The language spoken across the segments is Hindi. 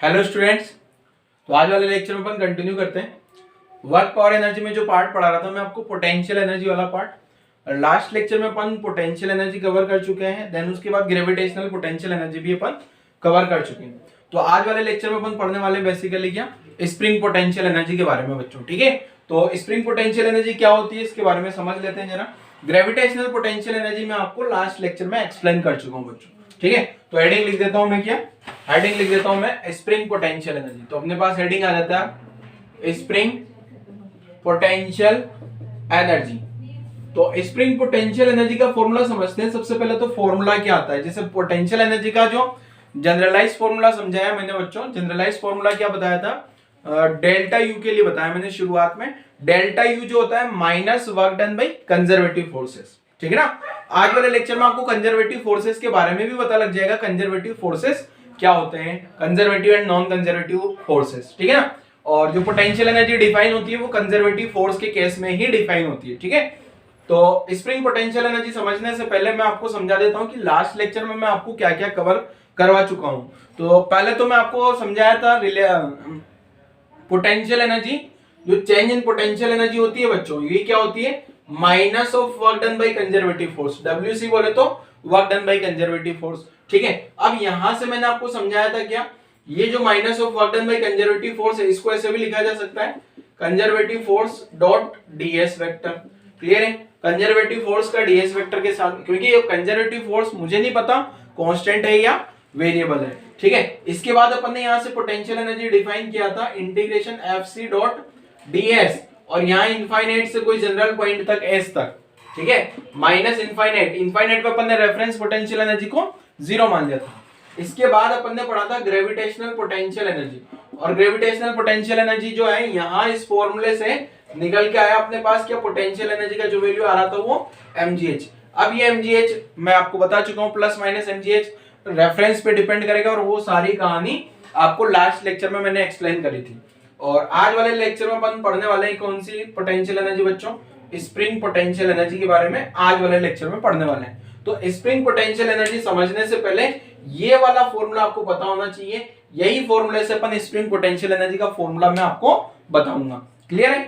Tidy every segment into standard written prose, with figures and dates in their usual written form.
Hello students. तो आज वाले लेक्चर में अपन कंटिन्यू करते हैं। वर्क पावर एनर्जी में जो पार्ट पढ़ा रहा था मैं आपको, पोटेंशियल एनर्जी वाला पार्ट। लास्ट लेक्चर में अपन पोटेंशियल एनर्जी कवर कर चुके हैं, देन उसके बाद ग्रेविटेशनल पोटेंशियल एनर्जी भी अपन कवर कर चुके हैं। तो आज वाले लेक्चर में अपन पढ़ने वाले बेसिकली क्या, स्प्रिंग पोटेंशियल एनर्जी के बारे में बच्चों। ठीक है, तो स्प्रिंग पोटेंशियल एनर्जी क्या होती है इसके बारे में समझ लेते हैं जरा। ग्रेविटेशनल पोटेंशियल एनर्जी मैं आपको लास्ट लेक्चर में एक्सप्लेन कर चुका हूँ बच्चों। ठीक है, तो हेडिंग लिख देता हूं मैं, क्या हेडिंग लिख देता हूं मैं, स्प्रिंग पोटेंशियल एनर्जी। तो अपने पास हेडिंग आ जाता है स्प्रिंग पोटेंशियल एनर्जी। तो स्प्रिंग पोटेंशियल एनर्जी का फॉर्मूला समझते हैं। सबसे पहले तो फॉर्मूला क्या आता है, जैसे पोटेंशियल एनर्जी का जो जनरलाइज फॉर्मूला समझाया मैंने बच्चों, जनरलाइज फॉर्मूला क्या बताया था, डेल्टा यू के लिए बताया मैंने शुरुआत में। डेल्टा यू जो होता है minus work done by conservative forces. ठीक है ना। आज वाले लेक्चर में आपको कंजर्वेटिव फोर्सेस के बारे में भी पता लग जाएगा, कंजर्वेटिव फोर्सेस क्या होते हैं, conservative and non conservative forces. ठीक है ना। और जो पोटेंशियल एनर्जी डिफाइन होती है वो कंजर्वेटिव फोर्स के केस में ही डिफाइन होती है। ठीक है, तो स्प्रिंग पोटेंशियल एनर्जी समझने से पहले मैं आपको समझा देता हूं कि लास्ट लेक्चर में मैं आपको क्या क्या कवर करवा चुका हूं। तो पहले तो मैं आपको समझाया था पोटेंशियल एनर्जी, जो चेंज इन पोटेंशियल एनर्जी होती है बच्चों, ये क्या होती है, minus of work done by conservative force. WC बोले तो work done by conservative force. ठीक है, अब यहां से मैंने आपको समझाया था क्या, ये जो minus of work done by conservative force है इसको ऐसे भी लिखा जा सकता है, conservative force dot ds vector. Clear है, कंजर्वेटिव फोर्स का ds वेक्टर के साथ, क्योंकि ये कंजर्वेटिव फोर्स मुझे नहीं पता कांस्टेंट है या वेरिएबल है। ठीक है, इसके बाद अपन ने यहां से पोटेंशियल एनर्जी डिफाइन किया था, इंटीग्रेशन FC डॉट ds, और यहाँ इनफाइनाइट से कोई जनरल पॉइंट तक s तक। ठीक है, माइनस इनफाइनाइट, इनफाइनाइट पे अपन ने रेफरेंस पोटेंशियल एनर्जी को 0 मान लिया था। इसके बाद अपन ने पढ़ा था ग्रेविटेशनल पोटेंशियल एनर्जी, और ग्रेविटेशनल पोटेंशियल एनर्जी जो है यहाँ इस फॉर्मूले से निकल के आया अपने पास, क्या पोटेंशियल एनर्जी का जो वैल्यू आ रहा था वो mgh। अब ये mgh मैं आपको बता चुका हूँ, प्लस माइनस mgh रेफरेंस पे डिपेंड करेगा, और वो सारी कहानी आपको लास्ट लेक्चर में मैंने एक्सप्लेन करी थी। और आज वाले लेक्चर में अपन पढ़ने वाले हैं कौन सी पोटेंशियल एनर्जी बच्चों, स्प्रिंग पोटेंशियल एनर्जी के बारे में आज वाले लेक्चर में पढ़ने वाले हैं। तो स्प्रिंग पोटेंशियल एनर्जी समझने से पहले ये वाला फॉर्मूला आपको पता होना चाहिए, यही फॉर्मूले से अपन स्प्रिंग पोटेंशियल एनर्जी का फॉर्मूला मैं आपको बताऊंगा। क्लियर है,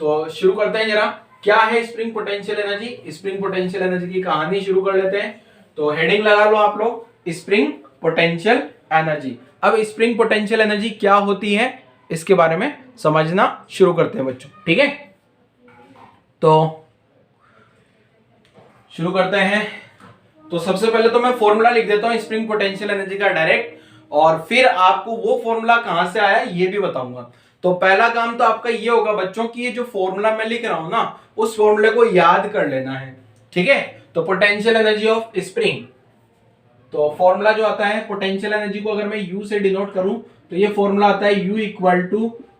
तो शुरू करते हैं जरा, क्या है spring potential energy. Spring potential energy की कहानी शुरू कर लेते हैं। तो हेडिंग लगा लो आप लोग, स्प्रिंग पोटेंशियल एनर्जी। अब स्प्रिंग पोटेंशियल एनर्जी क्या होती है इसके बारे में समझना शुरू करते हैं बच्चों। ठीक है, तो शुरू करते हैं। तो सबसे पहले तो मैं फॉर्मूला लिख देता हूं स्प्रिंग पोटेंशियल एनर्जी का डायरेक्ट, और फिर आपको वो फॉर्मूला कहां से आया ये भी बताऊंगा। तो पहला काम तो आपका ये होगा बच्चों कि ये जो फॉर्मूला मैं लिख रहा हूं ना, उस फॉर्मूले को याद कर लेना है। ठीक है, तो पोटेंशियल एनर्जी ऑफ स्प्रिंग, तो फॉर्मूला जो आता है पोटेंशियल एनर्जी को अगर मैं U से डिनोट करूं तो ये फॉर्मूला आता है U इक्वल टू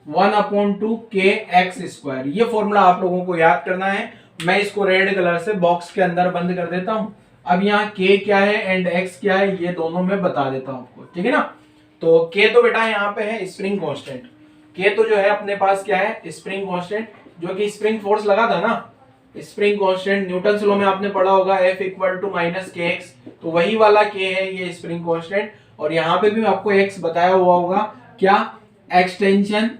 1/2 kx²। ये फॉर्मूला आप लोगों को याद करना है। मैं इसको रेड कलर से बॉक्स के अंदर बंद कर देता हूं। अब यहाँ k क्या है एंड x क्या है ये दोनों मैं बता देता हूं आपको। ठीक है ना। तो k तो बेटा यहाँ पे है स्प्रिंग कांस्टेंट, k तो जो है अपने पास क्या है, स्प्रिंग कांस्टेंट, जो कि स्प्रिंग फोर्स लगा था ना, स्प्रिंग कांस्टेंट न्यूटन लॉ में आपने पढ़ा होगा F equal to minus kx, तो वही वाला k है ये स्प्रिंग कांस्टेंट। और यहाँ पे भी आपको x बताया हुआ होगा, क्या एक्सटेंशन,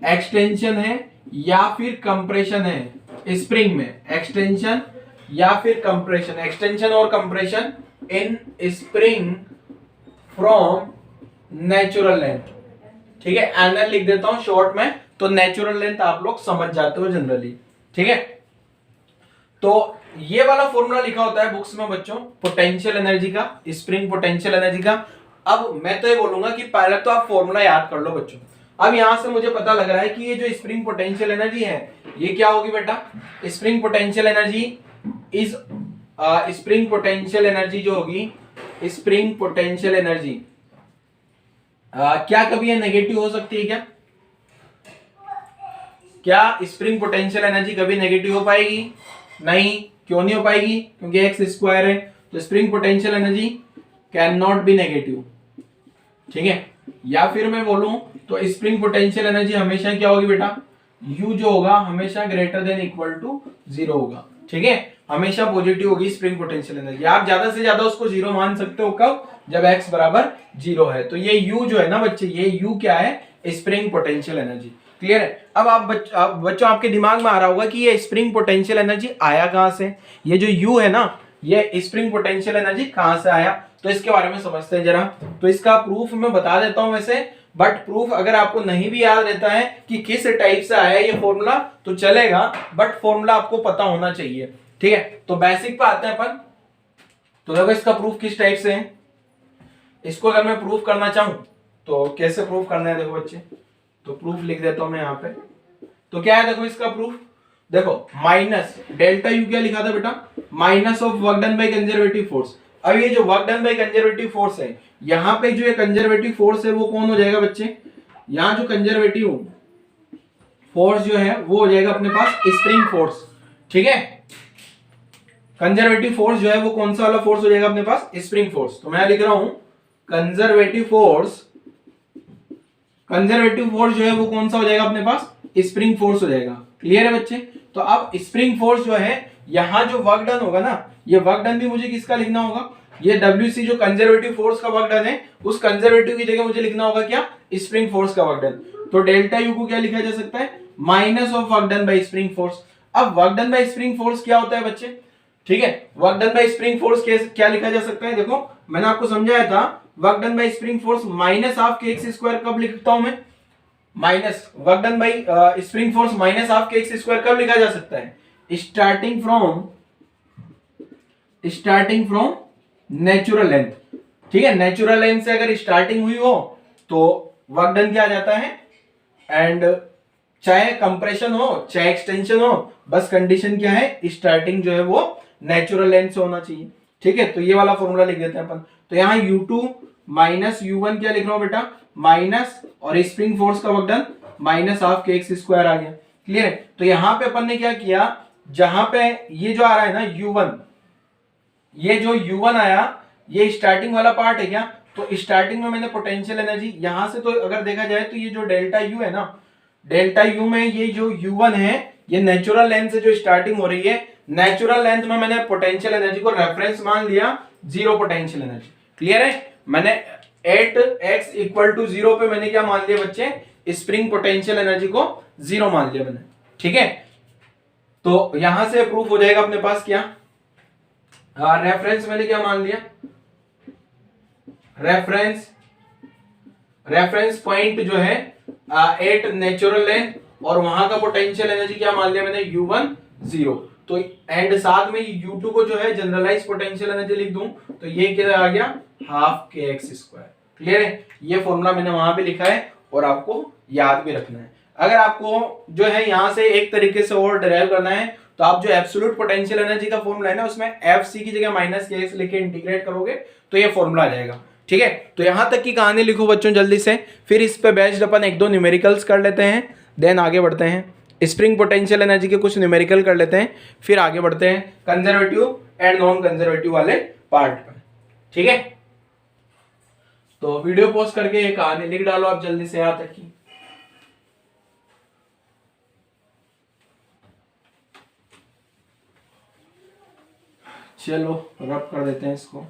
एक्सटेंशन है या फिर कंप्रेशन है स्प्रिंग में, एक्सटेंशन या फिर कंप्रेशन, एक्सटेंशन और compression in spring from natural length. ठीक है, एनएल लिख देता हूं शॉर्ट में, तो नेचुरल लेंथ आप लोग समझ जाते हो जनरली। ठीक है, तो ये वाला फॉर्मूला लिखा होता है बुक्स में बच्चों पोटेंशियल एनर्जी का, स्प्रिंग पोटेंशियल एनर्जी का। अब मैं तो ये बोलूंगा कि पहले तो आप फॉर्मूला याद कर लो बच्चों। अब यहां से मुझे पता लग रहा है कि ये जो स्प्रिंग पोटेंशियल एनर्जी है ये क्या होगी बेटा, spring potential energy is, spring potential energy जो होगी, स्प्रिंग पोटेंशियल एनर्जी क्या कभी ये नेगेटिव हो सकती है क्या? क्या स्प्रिंग पोटेंशियल एनर्जी कभी नेगेटिव हो पाएगी? नहीं। क्यों नहीं हो पाएगी? क्योंकि x² है, तो spring potential energy can not be negative. ठीक है, या फिर मैं बोलूं तो स्प्रिंग पोटेंशियल एनर्जी हमेशा क्या होगी बेटा, U जो होगा हमेशा ग्रेटर देन इक्वल टू 0 होगा। ठीक है, हमेशा पॉजिटिव होगी स्प्रिंग पोटेंशियल एनर्जी। आप ज्यादा से ज्यादा उसको जीरो मान सकते हो कब, जब x बराबर जीरो है। तो ये u जो है ना बच्चे, ये u क्या है, स्प्रिंग पोटेंशियल एनर्जी। क्लियर है। अब आप बच्चों आपके दिमाग में आ रहा होगा कि ये स्प्रिंग पोटेंशियल एनर्जी आया कहां से, ये जो u है ना, ये स्प्रिंग पोटेंशियल एनर्जी कहां से आया, तो इसके बारे में समझते हैं जरा। तो इसका प्रूफ मैं बता देता हूं वैसे, बट प्रूफ अगर आपको नहीं भी याद रहता है कि किस टाइप से आया ये फॉर्मूला तो चलेगा, बट फॉर्मूला आपको पता होना चाहिए। ठीक है, तो बेसिक पे आते हैं अपन। तो देखो इसका प्रूफ किस टाइप से है, इसको अगर मैं प्रूफ करना चाहूं तो कैसे प्रूफ करना है, देखो बच्चे, तो प्रूफ लिख देता हूं मैं यहाँ पे। तो क्या है देखो इसका प्रूफ, देखो माइनस डेल्टा यू क्या लिखा था बेटा, minus of work done by conservative force. अब ये जो work done by conservative force है, यहाँ पे जो ये कंजर्वेटिव फोर्स है वो कौन हो जाएगा बच्चे, यहाँ जो कंजर्वेटिव फोर्स जो है वो हो जाएगा अपने पास स्प्रिंग फोर्स। ठीक है, कंजर्वेटिव फोर्स जो है वो कौन सा वाला फोर्स हो जाएगा अपने पास, स्प्रिंग फोर्स। तो मैं लिख रहा हूं कंजर्वेटिव फोर्स, कंजर्वेटिव फोर्स जो है वो कौन सा हो जाएगा अपने पास, स्प्रिंग फोर्स हो जाएगा। क्लियर है बच्चे। तो अब स्प्रिंग फोर्स जो है, यहां जो वर्क डन होगा ना, ये वर्क डन भी मुझे किसका लिखना होगा, ये WC जो कंजर्वेटिव फोर्स का वर्क डन है, उस कंजर्वेटिव की जगह मुझे लिखना होगा क्या, स्प्रिंग फोर्स का वर्क डन। तो डेल्टा यू को क्या लिखा जा सकता है, minus of work done by spring force. अब work done by spring force क्या होता है बच्चे, ठीक है, work done by spring force क्या लिखा जा सकता है, देखो मैंने आपको समझाया था, work done by spring force minus half के एक्स स्क्वायर कब लिखता हूं मैं, minus work done by spring force minus half के एक्स स्क्वायर कब लिखा जा सकता है, स्टार्टिंग फ्रॉम नेचुरल लेंथ। ठीक है, नेचुरल लेंथ से अगर स्टार्टिंग हुई हो तो वर्क डन क्या आ जाता है, एंड चाहे कंप्रेशन हो चाहे एक्सटेंशन हो, बस कंडीशन क्या है, स्टार्टिंग जो है वो नेचुरल लेंथ से होना चाहिए। ठीक है, तो ये वाला फॉर्मूला लिख देते हैं अपन। तो यहाँ U2 माइनस U1 क्या लिख रहा हूं बेटा, माइनस और स्प्रिंग फोर्स का वर्क डन माइनस हाफ के एक्स स्क्वायर आ गया। क्लियर है। तो यहाँ पे अपन ने क्या किया, जहां पे ये जो आ रहा है ना U1, ये जो U1 आया, ये स्टार्टिंग वाला पार्ट है क्या, तो स्टार्टिंग में मैंने पोटेंशियल एनर्जी यहां से, तो अगर देखा जाए तो ये जो डेल्टा U है ना, डेल्टा U में ये जो U1 है, ये नेचुरल लेंथ से जो स्टार्टिंग हो रही है, नेचुरल लेंथ में मैंने पोटेंशियल एनर्जी को रेफरेंस मान लिया जीरो पोटेंशियल एनर्जी। क्लियर है, मैंने at x equal to zero पे मैंने क्या मान लिया बच्चे, स्प्रिंग पोटेंशियल एनर्जी को जीरो मान लिया मैंने। ठीक है, तो यहां से प्रूफ हो जाएगा अपने पास क्या, रेफरेंस मैंने क्या मान लिया, रेफरेंस पॉइंट जो है एट नेचुरल लेंथ, और वहां का पोटेंशियल एनर्जी क्या मान लिया मैंने, U1 जीरो। तो एंड साथ में U2 को जो है जनरलाइज पोटेंशियल एनर्जी लिख दूं, तो ये क्या आ गया, हाफ के एक्स स्क्वायर। क्लियर है, ये फॉर्मूला मैंने वहां पे लिखा है और आपको याद भी रखना है। अगर आपको जो है यहां से एक तरीके से और डिराइव करना है, तो आप जो एब्सोल्यूट पोटेंशियल एनर्जी का फॉर्मूला है ना, उसमें FC की जगह माइनस के एक्स लेके इंटीग्रेट करोगे तो ये फॉर्मूला आ जाएगा। ठीक है, तो यहां तक की कहानी लिखो बच्चों जल्दी से, फिर इस पे बेस्ड अपन एक दो न्यूमेरिकल्स कर लेते हैं, देन आगे बढ़ते हैं। स्प्रिंग पोटेंशियल एनर्जी के कुछ न्यूमेरिकल कर लेते हैं, फिर आगे बढ़ते हैं कंजर्वेटिव एंड नॉन कंजर्वेटिव वाले पार्ट पर। ठीक है, तो वीडियो पॉज करके ये कहानी लिख डालो आप जल्दी से यहां तक की। चलो रब कर देते हैं इसको।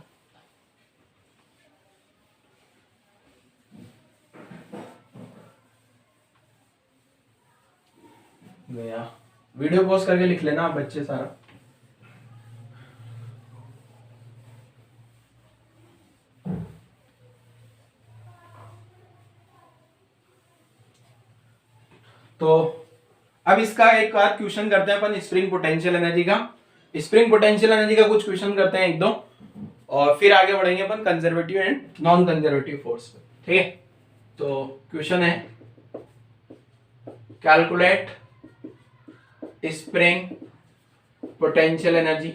गया, वीडियो पॉज करके लिख लेना आप बच्चे सारा। तो अब इसका एक बार क्वेश्चन करते हैं अपन स्प्रिंग पोटेंशियल एनर्जी का। स्प्रिंग पोटेंशियल एनर्जी का कुछ क्वेश्चन करते हैं एक दो, और फिर आगे बढ़ेंगे अपन conservative and non conservative force पे। ठीक है, तो क्वेश्चन है कैलकुलेट स्प्रिंग पोटेंशियल एनर्जी।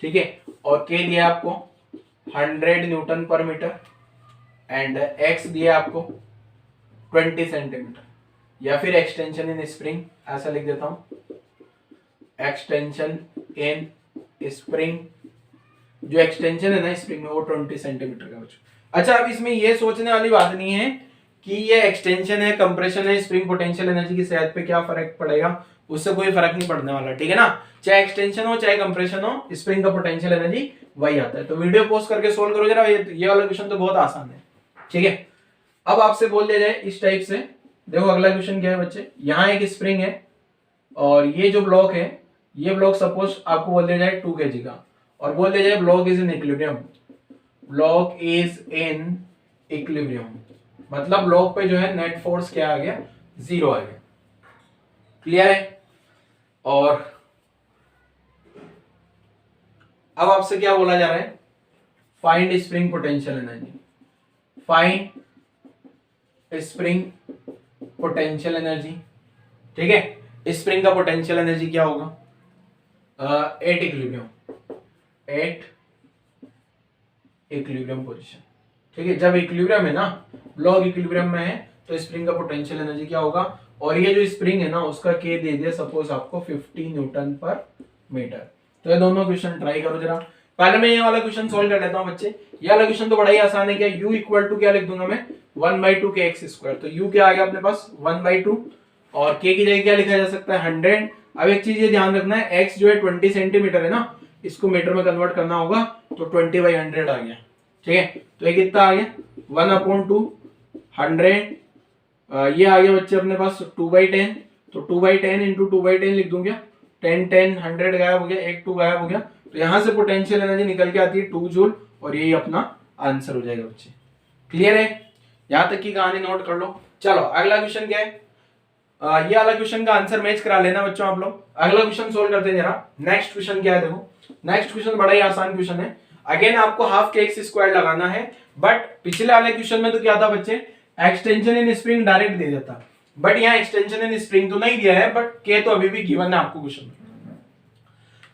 ठीक है, और के दिया आपको 100 न्यूटन पर मीटर एंड एक्स दिया आपको 20 सेंटीमीटर, या फिर एक्सटेंशन इन स्प्रिंग ऐसा लिख देता हूं, एक्सटेंशन इन स्प्रिंग, जो एक्सटेंशन है ना स्प्रिंग में वो 20 सेंटीमीटर का बच्चों। अच्छा, अब इसमें ये सोचने वाली बात नहीं है कि ये एक्सटेंशन है, कंप्रेशन है, स्प्रिंग पोटेंशियल एनर्जी की सेहत पे क्या फर्क पड़ेगा, उससे कोई फर्क नहीं पड़ने वाला, ठीक है ना। चाहे एक्सटेंशन हो चाहे कंप्रेशन हो, स्प्रिंग का पोटेंशियल एनर्जी वही आता है। तो वीडियो पॉज करके सोल्व करो जरा, ये वाला क्वेश्चन तो बहुत आसान है, ठीक है। अब आपसे बोल दिया जाए इस टाइप से, देखो अगला क्वेश्चन क्या है बच्चे, यहाँ एक स्प्रिंग है और ये जो ब्लॉक है, ये ब्लॉक सपोज आपको बोल दिया जाए 2 kg का, और बोल दिया जाए block is in equilibrium, block is in equilibrium, मतलब ब्लॉक पे जो है नेट फोर्स क्या आ गया, 0 आ गया। क्लियर है। और अब आपसे क्या बोला जा रहा है, find spring potential energy, find spring potential energy, ठीक है। स्प्रिंग का पोटेंशियल एनर्जी क्या होगा, at equilibrium, at equilibrium position, ठीक है। जब इक्विलिब्रियम है ना, ब्लॉक इक्विलिब्रियम में है, तो स्प्रिंग का पोटेंशियल एनर्जी क्या होगा, और ये जो स्प्रिंग है ना उसका के दे दिया सपोज आपको 50 न्यूटन पर मीटर। तो ये दोनों क्वेश्चन ट्राई करो जरा। पहले मैं ये वाला क्वेश्चन सॉल्व कर लेता हूं बच्चे। ये वाला क्वेश्चन तो बड़ा ही आसान है, क्या u इक्वल टू क्या लिख दूंगा मैं, 1/2 kx स्क्वायर। तो u क्या आ गया अपने पास 1/2, और k की जगह क्या लिखा जा सकता है 100। अब एक चीज ये ध्यान रखना है, x जो है 20 सेंटीमीटर है ना, इसको मीटर में कन्वर्ट करना होगा, तो 20/100 आ गया, ठीक है। तो ये कितना आ गया 1/2 100, ये आ गया बच्चे अपने पास 2/10, तो 2/10 इंटू 2/10 लिख दूं क्या, 10 10 100 गायब हो गया, एक 2 गायब हो गया, तो यहां से पोटेंशियल एनर्जी निकल के आती है 2 जूल, और यही अपना आंसर हो जाएगा बच्चे। क्लियर है, यहां तक की कहानी नोट कर लो। चलो अगला क्वेश्चन क्या है, ये वाला क्वेश्चन का आंसर मैच करा लेना बच्चों आप लोग। अगला क्वेश्चन सोल्व करते हैं जरा। नेक्स्ट क्वेश्चन क्या है, देखो नेक्स्ट क्वेश्चन बड़ा ही आसान क्वेश्चन है। अगेन आपको हाफ के एक्स स्क्वायर लगाना है, बट पिछले वाले क्वेश्चन में तो क्या था बच्चे, एक्सटेंशन इन स्प्रिंग डायरेक्ट दे देता, बट यहाँ एक्सटेंशन इन स्प्रिंग तो नहीं दिया है, बट के तो अभी भी गिवन है आपको क्वेश्चन में।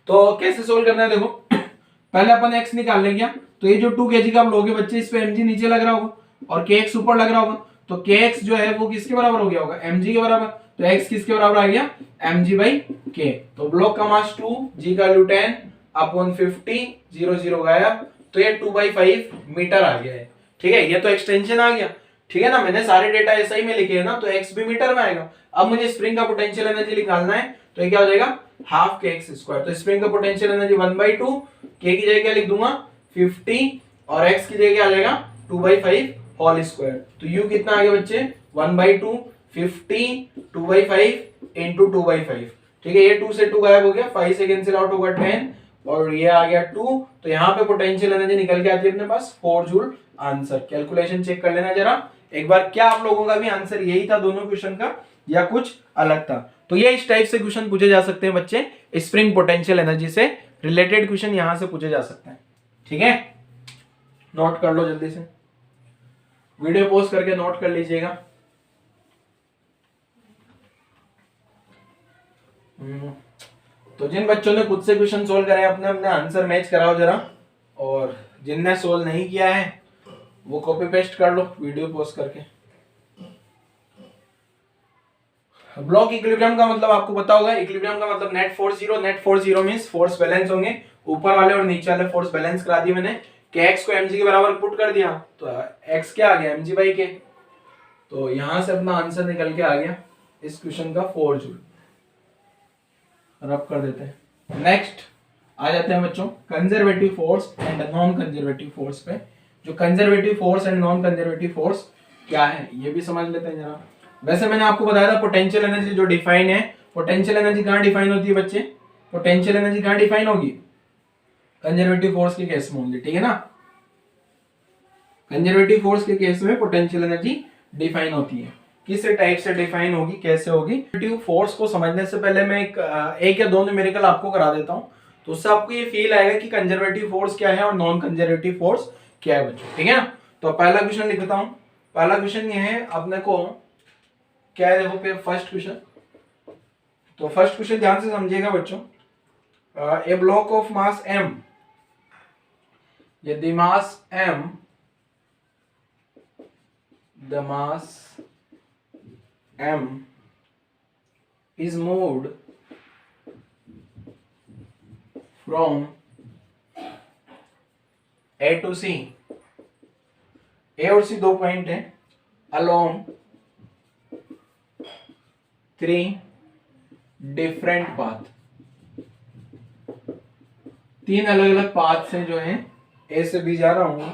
तो कैसे सोल्व करना है, देखो पहले अपन x निकाल लेंगे। तो ये जो 2 kg का आप लोगे बच्चे, इस पे mg नीचे लग रहा होगा और kx ऊपर लग रहा होगा, तो kx जो है वो किसके बराबर हो गया होगा, mg के बराबर। तो x किसके बराबर आ गया, mg/k। तो ब्लॉक का मास 2, g का वैल्यू 10 अपॉन 50, 0 0 गायब, तो ये 2/5 मीटर आ गया है, ठीक है। ये तो एक्सटेंशन आ गया, ठीक है ना, मैंने सारे डेटा ऐसा ही में लिखे हैं ना, तो x भी मीटर में आएगा। अब मुझे स्प्रिंग का पोटेंशियल एनर्जी निकालना है, तो ये क्या हो जाएगा हाफ के एक्स स्क्वायर। तो स्प्रिंग का पोटेंशियल एनर्जी 1/2, के की जगह क्या लिख दूंगा 50, और x की जगह क्या आ जाएगा 2/5 होल स्क्वायर। तो u कितना आ गया बच्चे 1/2, 50, 2/5 इंटू 2/5, ठीक है। ये 2 से 2 गायब हो गया, 5 से कैंसिल आउट होगा 10, और ये आ गया 2। तो यहाँ पे पोटेंशियल एनर्जी निकल के आती है अपने पास 4 जूल। आंसर कैलकुलेशन चेक कर लेना जरा एक बार, क्या आप लोगों का भी आंसर यही था दोनों क्वेश्चन का, या कुछ अलग था। तो ये इस टाइप से क्वेश्चन पूछे जा सकते हैं बच्चे, स्प्रिंग पोटेंशियल एनर्जी से रिलेटेड क्वेश्चन यहां से पूछे जा सकते हैं, ठीक है। नोट कर लो जल्दी से, वीडियो पॉज करके नोट कर लीजिएगा। तो जिन बच्चों ने खुद से क्वेश्चन सोल्व करे अपने अपने आंसर मैच कराओ जरा, और जिनने सोल्व नहीं किया है वो कॉपी पेस्ट कर लो वीडियो पॉज करके। ब्लॉक इक्विलिब्रियम का मतलब आपको पता होगा, इक्विलिब्रियम का मतलब net force zero, net force zero means force balance होंगे, ऊपर वाले और नीचे वाले फोर्स बैलेंस करा दिए मैंने। के एक्स को mg के बराबर पुट कर दिया, तो x क्या आ गया mg/k। तो यहां से अपना आंसर निकल के आ गया इस क्वेश्चन का 4 जूल। रब कर देते हैं। नेक्स्ट आ जाते हैं बच्चों conservative force and non conservative force पे। जो conservative force and non conservative force क्या है ये भी समझ लेते हैं जरा। वैसे मैंने आपको बताया था पोटेंशियल एनर्जी जो डिफाइन है, पोटेंशियल एनर्जी कहां डिफाइन होती है बच्चे, पोटेंशियल एनर्जी कहां डिफाइन होगी, कंजर्वेटिव फोर्स के केस में ओनली, ठीक है ना। कंजर्वेटिव फोर्स के केस में पोटेंशियल एनर्जी डिफाइन होती है। किस टाइप से डिफाइन होगी, कैसे होगी। कंजर्वेटिव फोर्स को समझने से पहले मैं एक या दो न्यूमेरिकल आपको करा देता हूं, तो उससे आपको ये फील आएगा कि कंजर्वेटिव फोर्स क्या है और नॉन कंजर्वेटिव फोर्स क्या है बच्चों, ठीक है ना। तो पहला क्वेश्चन लिखता हूं। पहला क्वेश्चन ये है अपने को क्या है, देखो फर्स्ट क्वेश्चन। तो फर्स्ट क्वेश्चन ध्यान से समझिएगा बच्चों। ए ब्लॉक ऑफ मास m, यदि मास m, the mass m is moved from A to C, A और C दो पॉइंट है, along 3 डिफरेंट पाथ, 3 अलग अलग पाथ से जो है ए से बी जा रहा हूं।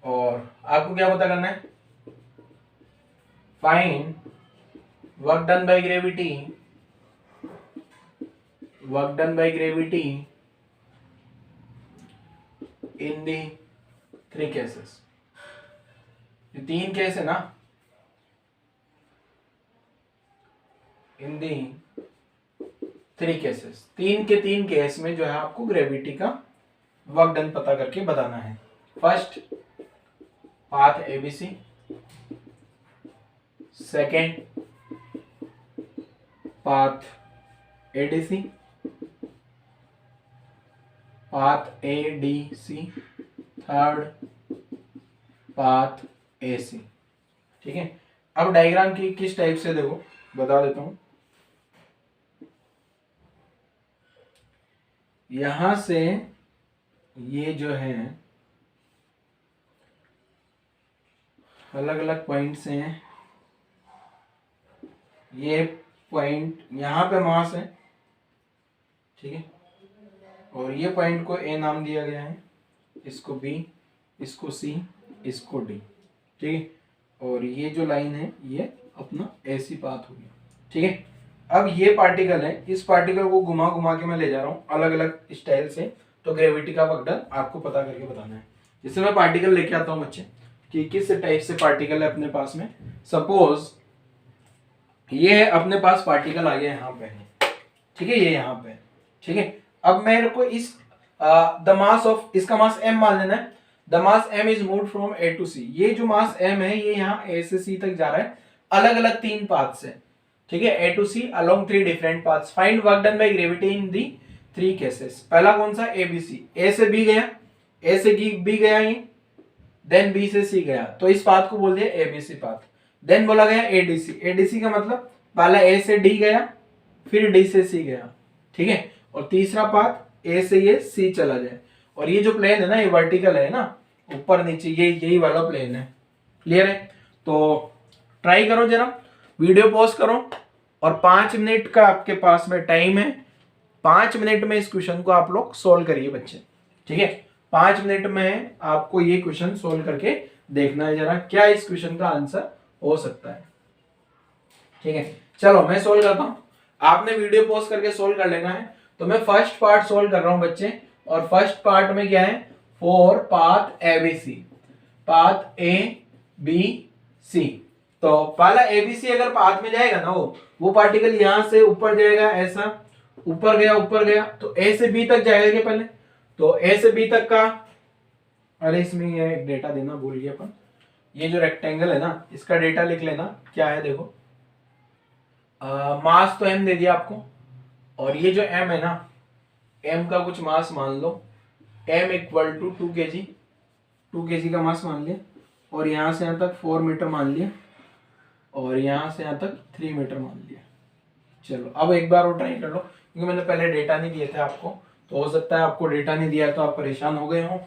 और आपको क्या पता करना है, find work done by gravity, work done by gravity in the 3 cases. ये 3 केस है ना, इन दी 3 केसेस, 3 के 3 केस में जो है आपको ग्रेविटी का वर्क डन पता करके बताना है। First path ABC, second path ADC, path ADC, third path AC. ठीक है, अब डायग्राम की किस टाइप से देखो बता देता हूं। यहां से ये जो है अलग अलग पॉइंट्स हैं, ये पॉइंट यहां पे मास है, ठीक है, और ये पॉइंट को ए नाम दिया गया है, इसको बी, इसको सी, इसको डी। ठीक है, और ये जो लाइन है ये अपना ऐसी पाथ हो गया। ठीक है, अब ये पार्टिकल है, इस पार्टिकल को घुमा घुमा के मैं ले जा रहा हूँ अलग अलग स्टाइल से, तो ग्रेविटी का वर्क डन आपको पता करके बताना है। जैसे मैं पार्टिकल लेके आता हूँ बच्चे कि किस टाइप से पार्टिकल है अपने पास में। सपोज ये है अपने पास पार्टिकल आ गया यहाँ पे है, ठीक है, ये यहाँ पे, ठीक है। अब मेरे को इस द मास ऑफ, इसका मास m मान लेना है। The mass m is moved from a to c। ये जो मास m है ये यहाँ a से c तक जा रहा है अलग अलग 3 पाथ से, ठीक है, a to c along 3 different paths. Find work done by gravity in the 3 cases. पहला कौन सा, abc, a से b गया, a से b गया ये, देन b से c गया, तो इस पाथ को बोल दिया abc पाथ। देन बोला गया adc, adc का मतलब पहला a से d गया फिर d से c गया, ठीक है, और तीसरा पाथ a से ये c चला जाए। और ये जो प्लेन है ना, ये वर्टिकल है ना, ऊपर नीचे, ये यही वाला प्लेन है। क्लियर है? तो ट्राई करो जरा, वीडियो पॉज करो और 5 मिनट का आपके पास में टाइम है। 5 मिनट में इस क्वेश्चन को आप लोग सोल्व करिए बच्चे, ठीक है। 5 मिनट में आपको ये क्वेश्चन सोल्व करके देखना है जरा क्या इस क्वेश्चन का आंसर हो सकता है, ठीक है। चलो मैं सोल्व करता हूं, आपने वीडियो पॉज करके सोल्व कर लेना है। तो मैं फर्स्ट पार्ट सोल्व कर रहा हूं बच्चे, और फर्स्ट पार्ट में क्या है, 4 path ABC, path A B C. तो पहला एबीसी अगर पाथ में जाएगा ना, वो पार्टिकल यहां से ऊपर जाएगा, ऐसा ऊपर गया, तो ए से बी तक जाएगा पहले। तो ए से बी तक का, अरे इसमें ये एक डेटा देना भूल गया अपन, ये जो रेक्टेंगल है ना, इसका डेटा लिख लेना क्या है। देखो मास तो m दे दिया आपको, और ये जो m है ना, m का कुछ मास मान लो, m equal to 2 kg, 2 kg का मास मान लिया, और यहां से यहां तक 4 मीटर मान लिया, और यहां से यहां तक 3 मीटर मान लिया। चलो अब एक बार वो ट्राई कर लो, क्योंकि मैंने पहले डेटा नहीं दिए थे आपको, तो हो सकता है आपको डेटा नहीं दिया तो आप परेशान हो गए हो,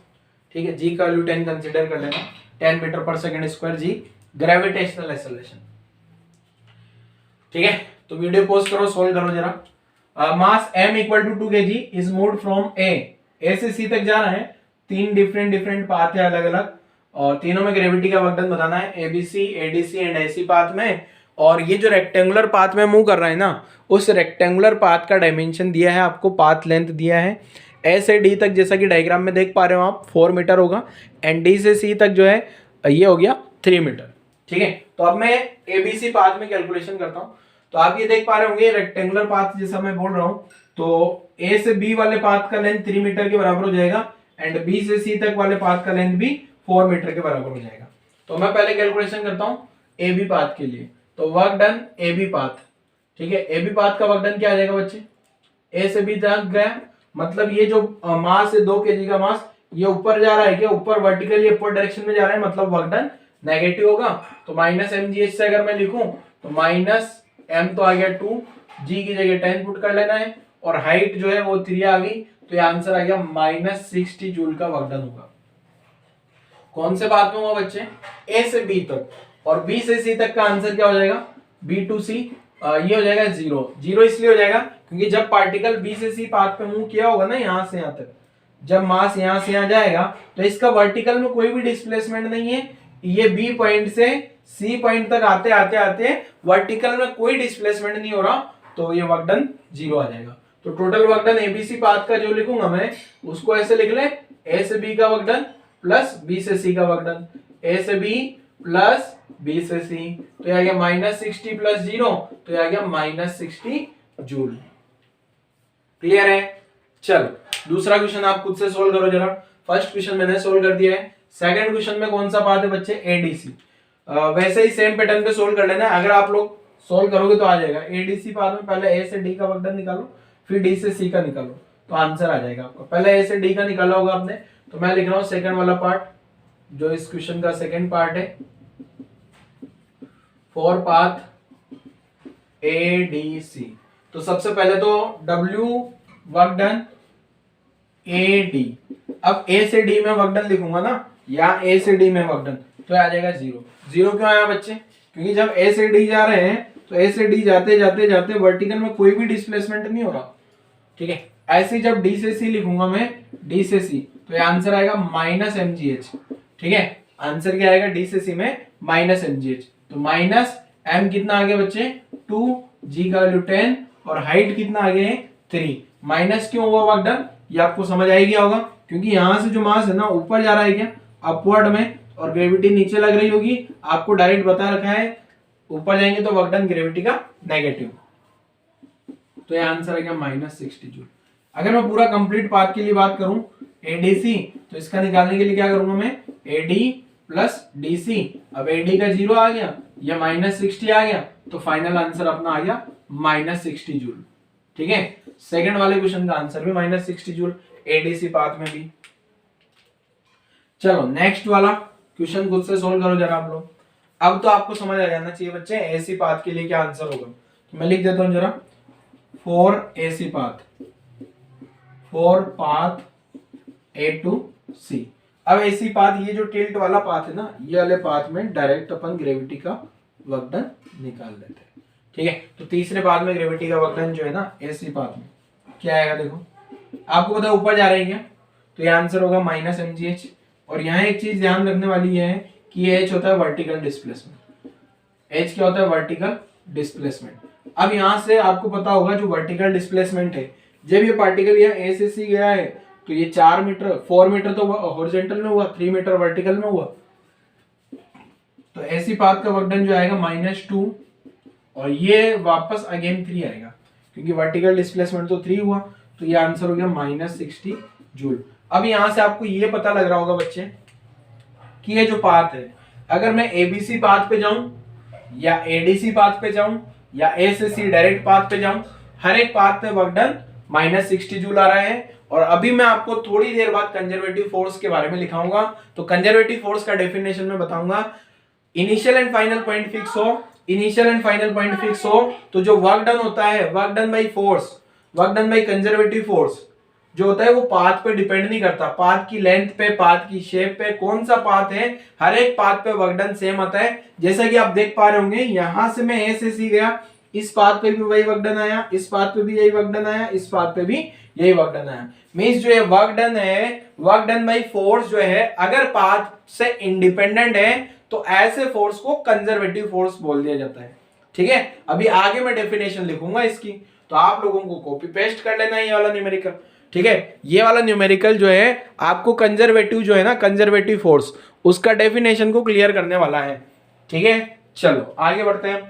ठीक है। जी का वैल्यू 10 कंसीडर कर लेना, 10 मीटर पर second square g gravitational acceleration, ठीक है। तो वीडियो पॉज करो, सोल्व करो जरा। Mass m equal to 2 kg is moved from a से c तक जा रहा है, 3 डिफरेंट पाथ है अलग अलग, और तीनों में ग्रेविटी का वर्क डन बताना है, abc adc and ac path में। और ये जो रेक्टेंगुलर पाथ में मूव कर रहा है ना, उस रेक्टेंगुलर पाथ का डायमेंशन दिया है आपको, पाथ लेंथ दिया है a से d तक, जैसा कि डायग्राम में देख पा रहे हो आप 4 मीटर होगा, एंड d से c तक जो है ये हो गया 3 मीटर, ठीक है। तो अब मैं abc पाथ में कैलकुलेशन करता हूं। तो आप ये देख पा रहे होंगे रेक्टेंगुलर पाथ जैसा मैं बोल रहा हूं, तो a से b वाले पाथ का लेंथ 3 मीटर के बराबर हो जाएगा, एंड b से c तक वाले पाथ का लेंथ भी 4 मीटर के बराबर हो जाएगा। तो मैं पहले कैलकुलेशन करता हूं ab पाथ के लिए। तो वर्क डन ab पाथ, ठीक है, ab पाथ का वर्क डन क्या आ जाएगा बच्चे, a से b तक गया, मतलब ये जो मास है 2 kg का मास, ये ऊपर जा रहा है क्या, ऊपर वर्टिकली अपर डायरेक्शन में जा रहा है, मतलब वर्क डन नेगेटिव होगा। तो माइनस mgh से अगर मैं लिखूं तो माइनस m तो आ गया 2, g की जगह 10 पुट कर लेना है, और हाइट जो है वो 3 आ गई, तो ये आंसर आ गया माइनस 60 जूल का वर्क डन होगा। कौन से बात में हुआ बच्चे, a से b तक, और b से c तक का आंसर क्या हो जाएगा, b टू c, ये हो जाएगा 0। 0 इसलिए हो जाएगा क्योंकि जब पार्टिकल बी से सी पाथ पे मूव किया होगा ना यहाँ से यहाँ तक, जब मास यहाँ से यहाँ जाएगा तो इसका वर्टिकल में कोई भी डिस्प्लेसमेंट नहीं है। ये बी पॉइंट से सी पॉइंट तक आते आते आते वर्टिकल में कोई डिस्प्लेसमेंट नहीं हो रहा, तो ये वर्क डन 0 आ जाएगा। तो total work done ABC path का जो लिखूंगा मैं उसको ऐसे लिख ले, ए से बी का वर्क डन प्लस बी से सी का वर्क डन, ए से बी प्लस बी से सी, तो ये आ गया -60 प्लस 0, तो ये आ गया -60 जूल। क्लियर है? चल दूसरा क्वेश्चन आप खुद से सोल्व करो जरा। फर्स्ट क्वेश्चन मैंने सोल्व कर दिया है। सेकंड क्वेश्चन में कौन सा पाथ है बच्चे? एडीसी। वैसे ही सेम पैटर्न पे सोल्व कर लेना है। अगर आप लोग सोल्व करोगे तो आ जाएगा। एडीसी पाथ में पहले ए से डी का वर्क डन निकालो, फिर डी से सी का निकालो, तो आंसर आ जाएगा आपका। पहले ए से डी का निकाला होगा आपने, तो मैं लिख रहा हूं सेकंड वाला पार्ट, जो इस क्वेश्चन का सेकंड पार्ट है। For path A D C, तो सबसे पहले तो W work done A D. अब ए से डी में वर्क डन लिखूंगा ना, या ए से डी में वर्क डन, तो आ जाएगा 0। 0 क्यों आया बच्चे? क्योंकि जब ए से डी जा रहे हैं तो ए से डी जाते जाते जाते वर्टिकल में कोई भी डिस्प्लेसमेंट नहीं हो रहा, ठीक है। ऐसे जब डी से सी लिखूंगा मैं, डी से सी, तो ये आंसर आएगा -mgh, ठीक है। आंसर क्या आएगा डी से सी में? -mgh। तो माइनस m कितना आ गया बच्चे? 2, g का वैल्यू 10, और हाइट कितना आ गया है? 3। माइनस क्यों हुआ वर्क डन? ये आपको समझ आ गया होगा, क्योंकि यहां से जो मास है ना ऊपर जा रहा है क्या? अपवर्ड में, और ग्रेविटी नीचे लग रही होगी। आपको डायरेक्ट बता रखा है ऊपर जाएंगे तो वर्क डन ग्रेविटी का नेगेटिव, तो ये आंसर आ गया -60 जूल। अगर मैं पूरा कंप्लीट पाथ के लिए बात करूं एडीसी, तो इसका निकालने के लिए क्या करूंगा मैं? AD plus DC. अब एडी का 0 आ गया, या -60 आ गया, तो फाइनल आंसर अपना आ गया -60 जूल, ठीक है। सेकंड वाले क्वेश्चन का आंसर भी -60 जूल एडीसी पाथ में भी। चलो नेक्स्ट वाला क्वेश्चन खुद से सोल्व करो जरा आप लोग। अब तो आपको समझ आ जाना चाहिए बच्चे एसी पाथ के लिए क्या आंसर होगा। तो मैं लिख देता हूं जरा, for AC path, for path A to C. अब एसी पाथ, ये जो टिल्ट वाला पाथ है ना, ये वाले पाथ में डायरेक्ट अपन ग्रेविटी का वर्क डन निकाल लेते हैं, ठीक है। तो तीसरे पाथ में ग्रेविटी का वर्क डन जो है ना एसी पाथ में क्या आएगा? देखो आपको पता है ऊपर जा रही है, तो ये आंसर होगा -mgh। और यहाँ एक चीज ध्यान रखने वाली है कि ये h होता है वर्टिकल डिस्प्लेसमेंट। h क्या होता है? Vertical displacement. अब यहाँ से आपको पता होगा जो वर्टिकल डिस्प्लेसमेंट है, जब ये पार्टिकल यहाँ ए से सी गया है तो ये 4 मीटर 4 मीटर तो हॉरिजॉन्टल में हुआ, 3 मीटर वर्टिकल में हुआ, तो ऐसी पाथ का वर्क डन जो आएगा -2, और ये वापस अगेन 3 आएगा, क्योंकि वर्टिकल डिस्प्लेसमेंट तो 3 हुआ, तो ये आंसर हो गया -60 जूल। अब यहां से आपको ये पता लग रहा होगा बच्चे कि ये जो पाथ है, अगर मैं एबीसी पाथ पे जाऊं या एडीसी पाथ पे जाऊं या ए से सी डायरेक्ट पाथ पे जाऊं, हर एक पाथ पे वर्क डन -60 जूल आ रहा है। और अभी मैं आपको थोड़ी देर बाद कंजर्वेटिव फोर्स के बारे में लिखाऊंगा, तो कंजर्वेटिव फोर्स का डेफिनेशन में बताऊंगा। Initial and final point fix हो, initial and final point fix हो, तो जो वर्क डन होता है, work done by force, work done by conservative force जो होता है वो पाथ पे डिपेंड नहीं करता, पाथ की लेंथ पे, पाथ की शेप पे, कौन सा पाथ है, हर एक पाथ पे वर्क डन सेम आता है। जैसा कि आप देख पा रहे होंगे, यहां से मैं ए से सी गया, इस पाथ पे भी वही वर्क डन आया, इस पाथ पे भी यही वर्क डन आया, इस पाथ पे भी यही वर्क डन आया। मींस जो ये वर्क डन है, वर्क डन बाई फोर्स जो है, अगर पाथ से इंडिपेंडेंट है तो ऐसे फोर्स को कंजर्वेटिव फोर्स बोल दिया जाता है, ठीक है। अभी आगे मैं डेफिनेशन लिखूंगा इसकी, तो आप लोगों को कॉपी पेस्ट कर लेना ये वाला न्यूमेरिकल, ठीक है। ये वाला न्यूमेरिकल जो है आपको कंजर्वेटिव जो है ना, कंजर्वेटिव फोर्स, उसका डेफिनेशन को क्लियर करने वाला है, ठीक है। चलो आगे बढ़ते हैं।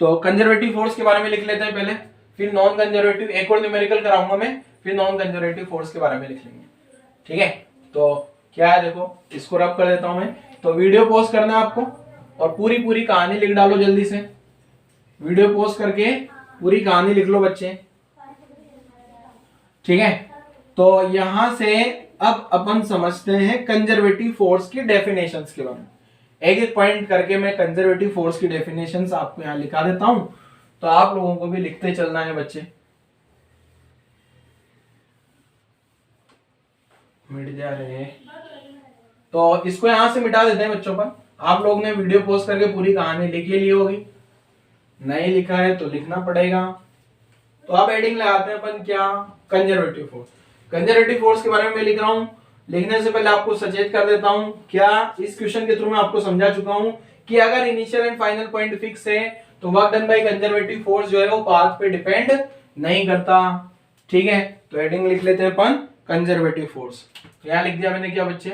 तो कंजर्वेटिव फोर्स के बारे में लिख लेते हैं पहले, फिर नॉन कंजर्वेटिव, एक और न्यूमेरिकल कराऊंगा मैं, फिर नॉन कंजर्वेटिव फोर्स के बारे में लिख लेंगे, ठीक है। तो क्या है, देखो इसको रब कर देता हूं मैं। तो वीडियो पॉज करना है आपको, और पूरी कहानी लिख डालो जल्दी से। वीडियो पॉज करके पूरी कहानी लिख लो बच्चे, ठीक है। तो यहां से अब अपन समझते हैं कंजर्वेटिव फोर्स की डेफिनेशंस के बारे में। एक एक पॉइंट करके मैं कंजर्वेटिव फोर्स की डेफिनेशंस आपको यहां लिखा देता हूं, तो आप लोगों को भी लिखते चलना है बच्चे। मिट जा रहे हैं, तो इसको यहां से मिटा देते हैं बच्चों पर। आप लोग ने वीडियो पॉज करके पूरी कहानी लिख ली होगी, नहीं लिखा है तो लिखना पड़ेगा। तो अब हेडिंग लगाते हैं अपन क्या, कंजर्वेटिव फोर्स। कंजर्वेटिव फोर्स के बारे में मैं लिख रहा हूं, लिखने से पहले आपको सचेत कर देता हूं क्या, इस क्वेश्चन के थ्रू मैं आपको समझा चुका हूं कि अगर initial and final point fix है तो work done by conservative force जो है वो पाथ पे डिपेंड नहीं करता। ठीक है, तो हेडिंग लिख लेते हैं अपन कंजर्वेटिव फोर्स। तो यहां लिख दिया मैंने क्या बच्चे,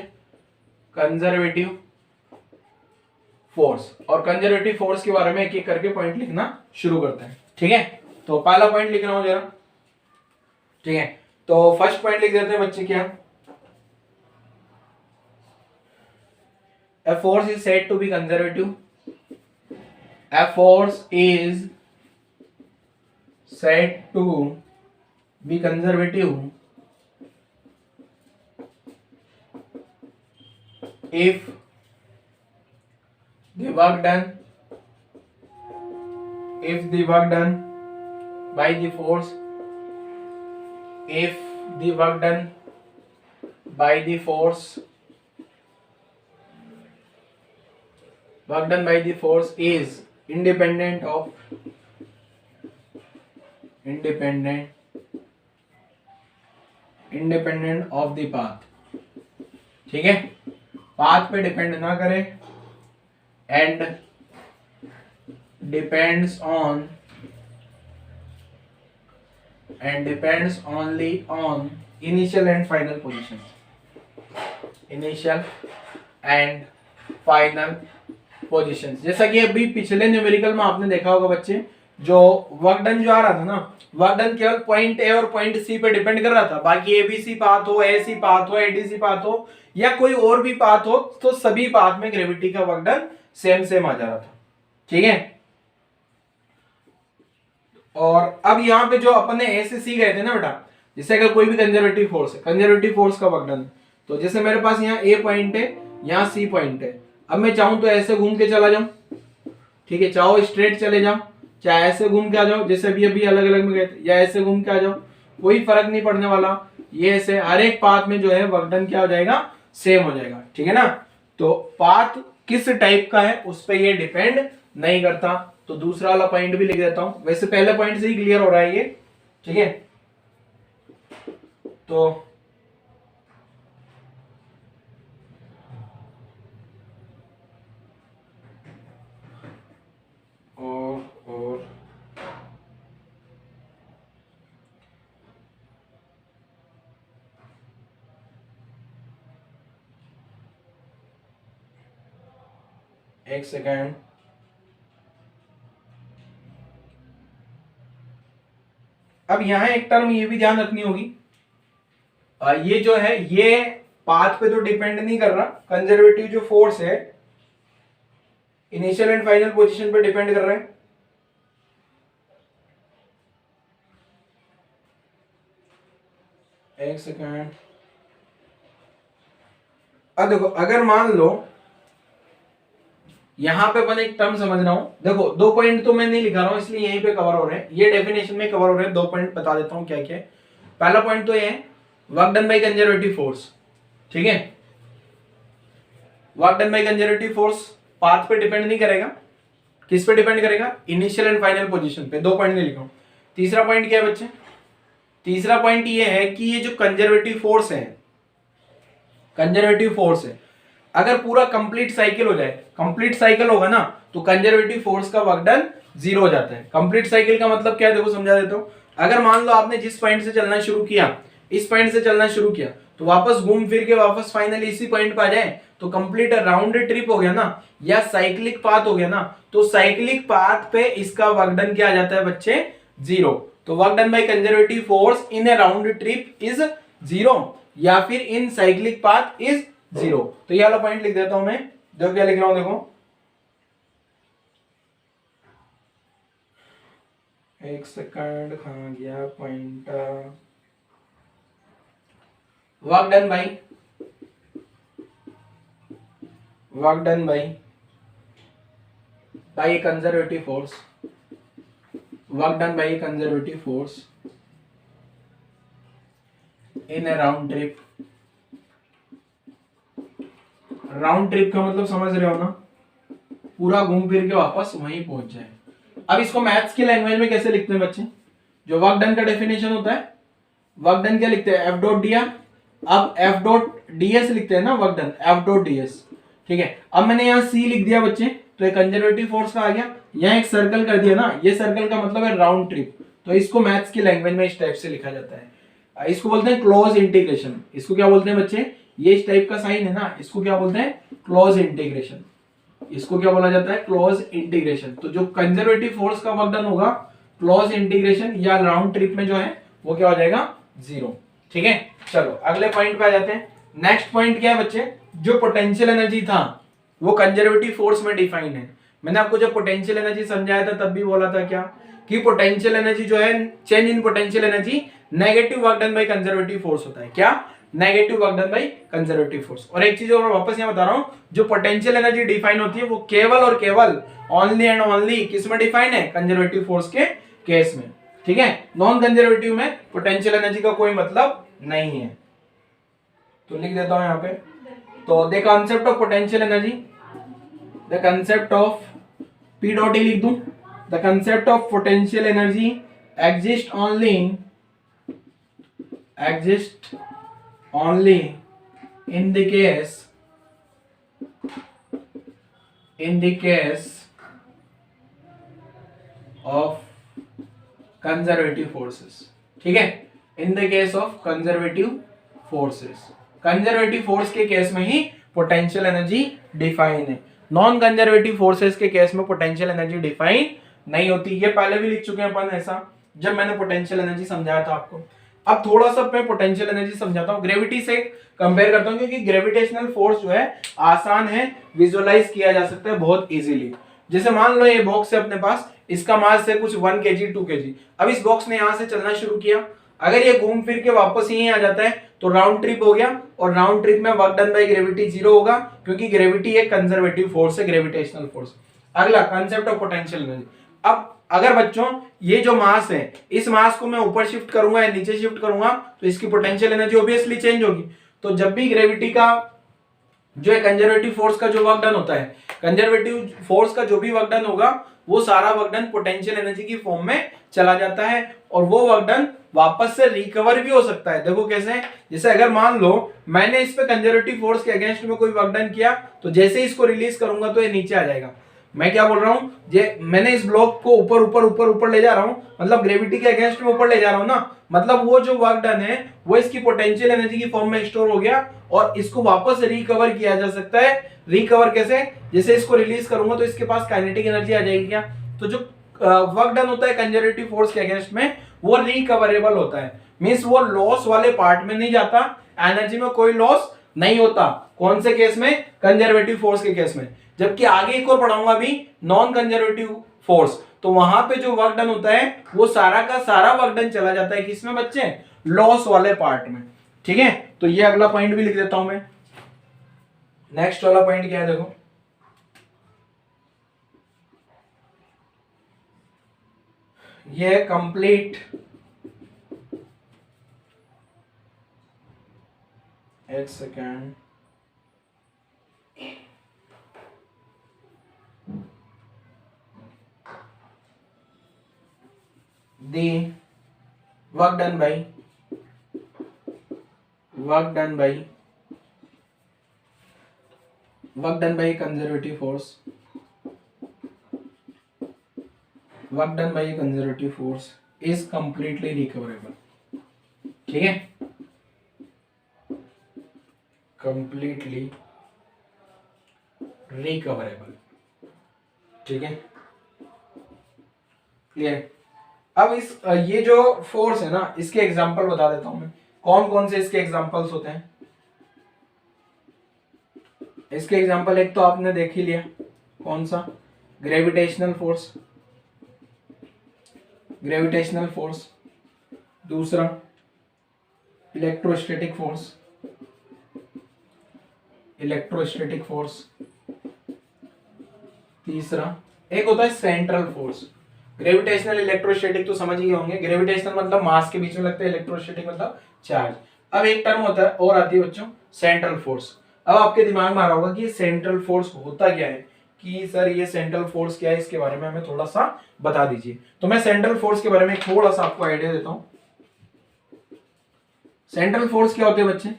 कंजर्वेटिव फोर्स। और कंजर्वेटिव फोर्स के बारे में एक एक करके पॉइंट लिखना शुरू करते हैं। ठीक है, तो पहला पॉइंट लिख रहा हूं जरा। ठीक है, तो फर्स्ट पॉइंट लिख देते हैं बच्चे क्या, a force is said to be conservative, a force is said to be conservative if the work done by the force, if the work done by the force is independent of the path। ठीक है, पाथ पे डिपेंड ना करे and depends only on initial and final positions, जैसा कि अभी पिछले न्यूमेरिकल में आपने देखा होगा बच्चे, जो वर्क डन जो आ रहा था ना, वर्क डन केवल पॉइंट ए और पॉइंट सी पे डिपेंड कर रहा था। बाकी एबीसी पाथ हो, एसी पाथ हो, एडीसी पाथ हो या कोई और भी पाथ हो, तो सभी पाथ में ग्रेविटी का वर्क डन सेम आ जा रहा था। ठीक है, और अब यहाँ पे जो अपन ने ए से सी गए थे ना बेटा, जैसे अगर कोई भी कंजर्वेटिव फोर्स है, कंजर्वेटिव फोर्स का वर्क डन, तो जैसे मेरे पास यहाँ ए पॉइंट है, यहाँ सी पॉइंट है। अब मैं चाहूं तो ऐसे घूम के चला जाऊं, ठीक है, चाहो स्ट्रेट चले जाओ, चाहे ऐसे घूम के आ जाओ जैसे अभी अलग अलग में गए थे, या ऐसे घूम के आ जाओ, कोई फर्क नहीं पड़ने वाला। ये ऐसे हर एक पाथ में जो है वर्क डन क्या हो जाएगा, सेम हो जाएगा। ठीक है ना, तो पाथ किस टाइप का है उस पर ये डिपेंड नहीं करता। तो दूसरा वाला पॉइंट भी लिख देता हूं, वैसे पहले पॉइंट से ही क्लियर हो रहा है ये। ठीक है, तो और एक सेकेंड, अब यहां एक टर्म ये भी ध्यान रखनी होगी, ये जो है ये पाथ पे तो डिपेंड नहीं कर रहा, कंजर्वेटिव जो फोर्स है इनिशियल एंड फाइनल पोजीशन पे डिपेंड कर रहा है। एक सेकेंड, अब देखो अगर मान लो यहां पे अपन एक टर्म समझ रहा हूं, देखो दो पॉइंट तो मैं नहीं लिखा रहा हूं इसलिए यहीं पे कवर हो रहे हैं, ये डेफिनेशन में कवर हो रहे हैं। दो पॉइंट बता देता हूं क्या क्या है। पहला पॉइंट तो ये है work done by conservative force. ठीक है, work done by conservative force path पे डिपेंड नहीं करेगा, किस पे डिपेंड करेगा, इनिशियल एंड फाइनल पोजीशन पे। दो पॉइंट नहीं लिखा हूं। तीसरा पॉइंट क्या है बच्चे, तीसरा पॉइंट ये है कि ये जो कंजर्वेटिव फोर्स है, कंजर्वेटिव फोर्स है, अगर पूरा कंप्लीट साइकिल हो जाए, कंप्लीट साइकिल होगा ना, तो कंजर्वेटिव फोर्स का वर्क डन 0 हो जाता है। कंप्लीट साइकिल का मतलब क्या है, देखो समझा देता हूं। अगर मान लो आपने जिस पॉइंट से चलना शुरू किया, इस पॉइंट से चलना शुरू किया, तो वापस घूम फिर के वापस फाइनली इसी पॉइंट पे आ जाए, तो कंप्लीट राउंड ट्रिप हो गया ना, या साइक्लिक पाथ हो गया ना। तो साइक्लिक पाथ पे इसका वर्क डन क्या आ जाता है बच्चे, 0। तो work done by conservative force in A round trip is 0, या फिर इन साइक्लिक पाथ इज 0। तो ये वाला पॉइंट लिख देता हूं मैं, देखो क्या लिख रहा हूं, देखो एक सेकंड, कहां गया point, work done by conservative force, work done by conservative force in A round trip. Round trip का मतलब समझ रहे हो ना, पूरा घूम फिर के वापस वहीं पहुंच जाए। अब इसको मैथ्स की लैंग्वेज में कैसे लिखते हैं बच्चे? जो वर्क डन का डेफिनेशन होता है, वर्क डन क्या लिखते हैं? F dot D R. अब एफ डॉट डी एस लिखते हैं ना work done, F dot D S. ठीक है, अब मैंने यहाँ सी लिख दिया बच्चे, तो एक कंजर्वेटिव फोर्स का आ गया। यहाँ एक सर्कल कर दिया ना, ये सर्कल का मतलब है राउंड ट्रिप। तो इसको मैथ्स की लैंग्वेज में इस टाइप से लिखा जाता है, इसको बोलते हैं क्लोज इंटीग्रेशन। इसको क्या बोलते हैं बच्चे? ये इस टाइप का साइन है ना, इसको क्या बोलते हैं? Close integration. इसको क्या बोला जाता है? Close integration. तो जो कंजर्वेटिव फोर्स का वर्क डन होगा क्लोज इंटीग्रेशन या राउंड ट्रिप में जो है वो क्या हो जाएगा? 0। ठीक है, चलो अगले पॉइंट पे आ जाते हैं। नेक्स्ट पॉइंट क्या है बच्चे? जो पोटेंशियल एनर्जी था वो कंजर्वेटिव फोर्स में डिफाइन है। मैंने आपको जब पोटेंशियल एनर्जी समझाया था तब भी बोला था क्या कि पोटेंशियल एनर्जी जो है, change in potential energy negative work done by conservative force होता है। क्या? Negative work done by conservative force. और एक चीज और वापस यहां बता रहा हूं, जो पोटेंशियल एनर्जी डिफाइन होती है वो केवल और केवल ओनली एंड ओनली किस में डिफाइन है? कंजर्वेटिव फोर्स के केस में। ठीक है, नॉन कंजर्वेटिव में पोटेंशियल एनर्जी का कोई मतलब नहीं है। तो लिख देता हूं यहां पे, तो the concept of potential energy, the concept of P dot E लिख दूं, the concept of potential energy exist only in the case of conservative forces। ठीक है, in the case of conservative forces, conservative force के केस में ही पोटेंशियल एनर्जी डिफाइन है। नॉन कंजर्वेटिव फोर्सेस के केस में पोटेंशियल एनर्जी डिफाइन नहीं होती। ये पहले भी लिख चुके हैं अपन ऐसा, जब मैंने पोटेंशियल एनर्जी समझाया था आपको। अब थोड़ा सा मैं पोटेंशियल एनर्जी समझाता हूँ, ग्रेविटी से कंपेयर करता हूँ, क्योंकि ग्रेविटेशनल फोर्स जो है आसान है, विजुअलाइज किया जा सकता है बहुत इजीली। जैसे मान लो ये बॉक्स है अपने पास, इसका मास है कुछ 1 kg 2 kg। अब इस बॉक्स ने यहां से चलना शुरू किया, अगर ये घूम फिर के वापस यहीं आ जाता है तो राउंड ट्रिप हो गया, और राउंड ट्रिप में वर्क डन बाय ग्रेविटी 0 होगा, क्योंकि ग्रेविटी एक कंजर्वेटिव फोर्स है, ग्रेविटेशनल फोर्स। अगला कंसेप्ट ऑफ पोटेंशियल एनर्जी। अब अगर बच्चों ये जो मास है, इस मास को मैं ऊपर शिफ्ट करूंगा या नीचे शिफ्ट करूंगा तो इसकी पोटेंशियल एनर्जी ऑब्वियसली चेंज होगी। तो जब भी ग्रेविटी का जो है कंजर्वेटिव फोर्स का जो वर्क डन होता है, कंजर्वेटिव फोर्स का जो भी वर्क डन होगा वो सारा वर्क डन पोटेंशियल एनर्जी की फॉर्म में चला जाता है, और वो वर्क डन वापस से रिकवर भी हो सकता है। देखो कैसे? जैसे अगर मान लो मैंने इस पे कंजर्वेटिव फोर्स के अगेंस्ट में कोई वर्क डन किया, तो जैसे ही इसको रिलीज करूंगा तो ये नीचे आ जाएगा। मैं क्या बोल रहा हूं, ये मैंने इस ब्लॉक को ऊपर ऊपर ऊपर ऊपर ले जा रहा हूं, मतलब ग्रेविटी के अगेंस्ट में ऊपर ले जा रहा हूं ना, मतलब वो जो वर्क डन है वो इसकी पोटेंशियल एनर्जी की फॉर्म में स्टोर हो गया, और इसको वापस रिकवर किया जा सकता है। रिकवर कैसे? जैसे इसको रिलीज करूंगा तो इसके पास काइनेटिक एनर्जी आ जाएगी क्या? तो जो वर्क डन होता है कंजर्वेटिव फोर्स के अगेंस्ट में वो रिकवरेबल होता है, मींस वो लॉस वाले पार्ट में नहीं जाता, एनर्जी में कोई लॉस नहीं होता। कौन से केस में? कंजर्वेटिव फोर्स के केस में। जबकि आगे एक और पढ़ाऊंगा भी, नॉन कंजर्वेटिव फोर्स, तो वहां पे जो वर्क डन होता है वो सारा का सारा वर्क डन चला जाता है किसमें बच्चे? लॉस वाले पार्ट में। ठीक है, तो ये अगला पॉइंट भी लिख देता हूं मैं। नेक्स्ट वाला पॉइंट क्या है देखो, ये कंप्लीट एक second, the work done by conservative force, work done by conservative force is completely recoverable। ठीक है, completely recoverable। ठीक है, क्लियर? अब इस ये जो फोर्स है ना, इसके एग्जांपल बता देता हूं मैं, कौन कौन से इसके एग्जांपल्स होते हैं। इसके एग्जांपल एक तो आपने देख ही लिया, कौन सा? Gravitational force. दूसरा इलेक्ट्रोस्टैटिक फोर्स। तीसरा एक होता है सेंट्रल फोर्स। ग्रेविटेशनल इलेक्ट्रोस्टैटिक तो समझ ही होंगे, ग्रेविटेशनल मतलब मास के बीच में लगता है, इलेक्ट्रोस्टैटिक मतलब चार्ज। अब एक टर्म होता है और आती है बच्चों, सेंट्रल फोर्स। अब आपके दिमाग में आ रहा होगा कि सेंट्रल फोर्स होता क्या है, कि सर ये सेंट्रल फोर्स क्या है, इसके बारे में हमें थोड़ा सा बता दीजिए। तो मैं सेंट्रल फोर्स के बारे में थोड़ा सा आपको आइडिया देता हूं। सेंट्रल फोर्स क्या होते हैं बच्चे?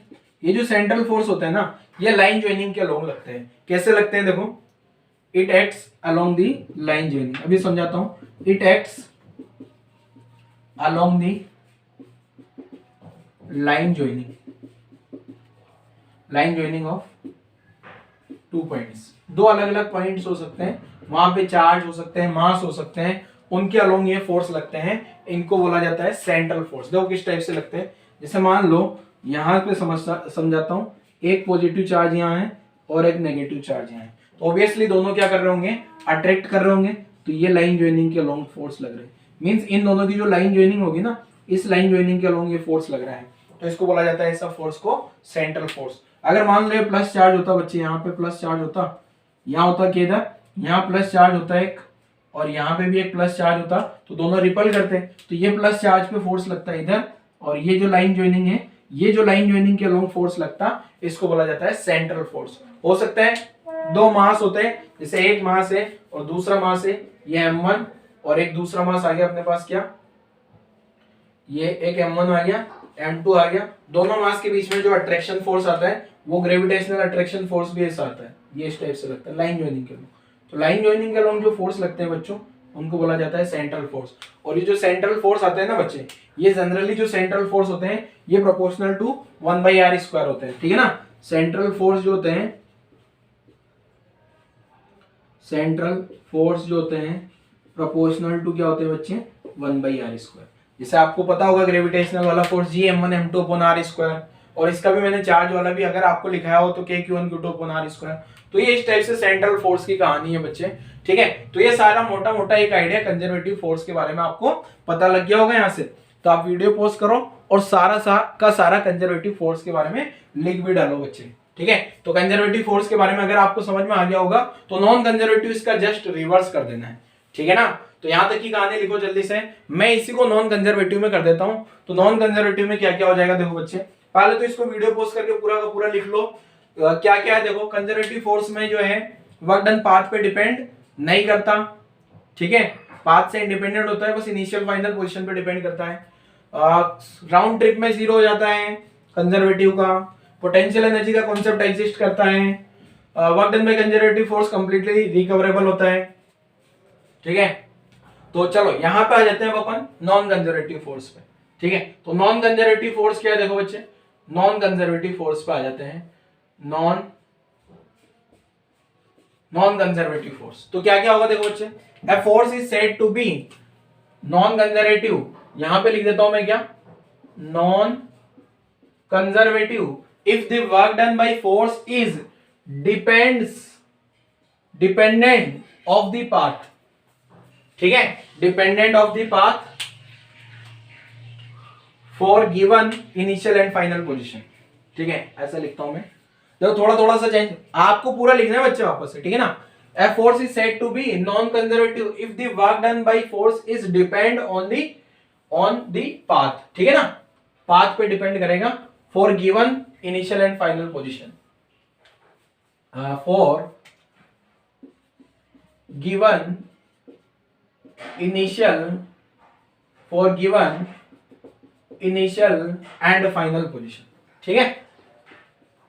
ये जो सेंट्रल फोर्स होते हैं ना, ये लाइन ज्वाइनिंग के अलोंग लगते हैं। कैसे लगते हैं? देखो, it acts along the line joining. अभी समझाता हूं। It acts along the line joining of two points. दो अलग अलग पॉइंट्स हो सकते हैं, वहां पे चार्ज हो सकते हैं, मास हो सकते हैं, उनके अलोंग ये फोर्स लगते हैं। इनको बोला जाता है सेंट्रल फोर्स। देखो किस टाइप से लगते हैं। जैसे मान लो यहां पे समझाता हूं, एक पॉजिटिव चार्ज यहाँ है और एक नेगेटिव चार्ज यहाँ है, तो ऑब्वियसली दोनों क्या कर रहे होंगे? अट्रैक्ट कर रहे होंगे। तो ये लाइन ज्वाइनिंग के अलोंग फोर्स लग रहे हैं। मींस इन दोनों की जो लाइन ज्वाइनिंग होगी ना, इस लाइन ज्वाइनिंग के अलोंग ये फोर्स लग रहा है, तो इसको बोला जाता है इस फोर्स को सेंट्रल फोर्स। अगर मान लो प्लस चार्ज होता बच्चे, यहाँ पे प्लस चार्ज होता, यहाँ होता कि इधर यहाँ प्लस चार्ज होता एक, और यहाँ पे भी एक प्लस चार्ज होता, तो दोनों रिपल करते हैं, तो ये प्लस चार्ज पे फोर्स लगता है इधर, और ये जो लाइन ज्वाइनिंग है, ये जो लाइन ज्वाइनिंग के अलोंग फोर्स लगता, इसको बोला जाता है सेंट्रल फोर्स। हो सकता है दो मास होते हैं, जैसे एक मास है और दूसरा मास है, ये m1 और एक दूसरा मास आ गया अपने पास, क्या ये एक m1 आ गया, m2 आ गया। दोनों मास के बीच में जो अट्रैक्शन फोर्स आता है वो ग्रेविटेशनल अट्रैक्शन फोर्स भी ऐसा आता है, ये इस टाइप से लगता है लाइन ज्वाइनिंग के अलोंग। तो लाइन ज्वाइनिंग के अलोंग जो फोर्स लगते हैं बच्चों, उनको बोला जाता है सेंट्रल फोर्स। और ये जो सेंट्रल फोर्स आते हैं ना बच्चे, ये जनरली जो सेंट्रल फोर्स होते हैं ये प्रोपोर्शनल टू 1/r² होते हैं, ठीक है ना। सेंट्रल फोर्स जो होते हैं, सेंट्रल फोर्स जो होते हैं प्रोपोर्शनल टू क्या होते हैं बच्चे? 1/r²। जैसे आपको पता होगा ग्रेविटेशनल वाला फोर्स G m1m2/r², और इसका भी मैंने चार्ज वाला भी अगर आपको लिखाया हो तो KQ1Q2/r²। तो ये इस टाइप से सेंट्रल फोर्स की कहानी है बच्चे, ठीक है। तो ये सारा मोटा मोटा एक आइडिया कंजर्वेटिव फोर्स के बारे में आपको पता लग गया होगा यहाँ से। तो आप वीडियो पॉज करो और सारा कंजर्वेटिव फोर्स के बारे में लिख भी डालो बच्चे, ठीक है। तो कंजर्वेटिव फोर्स के बारे में अगर आपको समझ में आ गया होगा तो नॉन कंजर्वेटिव इसका जस्ट रिवर्स कर देना है, ठीक है ना। तो यहां तक की कहानी लिखो जल्दी से। मैं इसी को नॉन कंजर्वेटिव में कर देता हूं। तो नॉन कंजर्वेटिव में क्या क्या हो जाएगा देखो बच्चे, पहले तो इसको वीडियो पॉज करके पूरा का पूरा लिख लो। क्या क्या है देखो, कंजर्वेटिव फोर्स में जो है वर्क डन पाथ पे डिपेंड नहीं करता, ठीक है, पाथ से इंडिपेंडेंट होता है, बस इनिशियल फाइनल पोजीशन पे डिपेंड करता है। राउंड ट्रिप में जीरो हो जाता है कंजर्वेटिव का। पोटेंशियल एनर्जी का कॉन्सेप्ट एग्जिस्ट करता है। Work done by conservative force completely recoverable होता है, ठीक है। तो चलो यहां पे आ जाते हैं अपन नॉन कंजर्वेटिव फोर्स पे, ठीक है। तो नॉन कंजर्वेटिव फोर्स क्या है देखो बच्चे, नॉन कंजर्वेटिव फोर्स पे आ जाते हैं। नॉन कंजर्वेटिव फोर्स तो क्या क्या होगा देखो बच्चे, a force is said to be non conservative, यहां पे लिख देता हूं मैं क्या, non conservative if the work done by force is dependent of the path, ठीक है, dependent of the path for given initial and final position, ठीक है। ऐसा लिखता हूं मैं, देखो थोड़ा थोड़ा सा चेंज, आपको पूरा लिखना है बच्चे वापस से, ठीक है ना। A force is said to be non-conservative if the work done by force is depend on the path, ठीक है ना, पाथ पे डिपेंड करेगा for given initial and final position, for given initial and final position, ठीक है।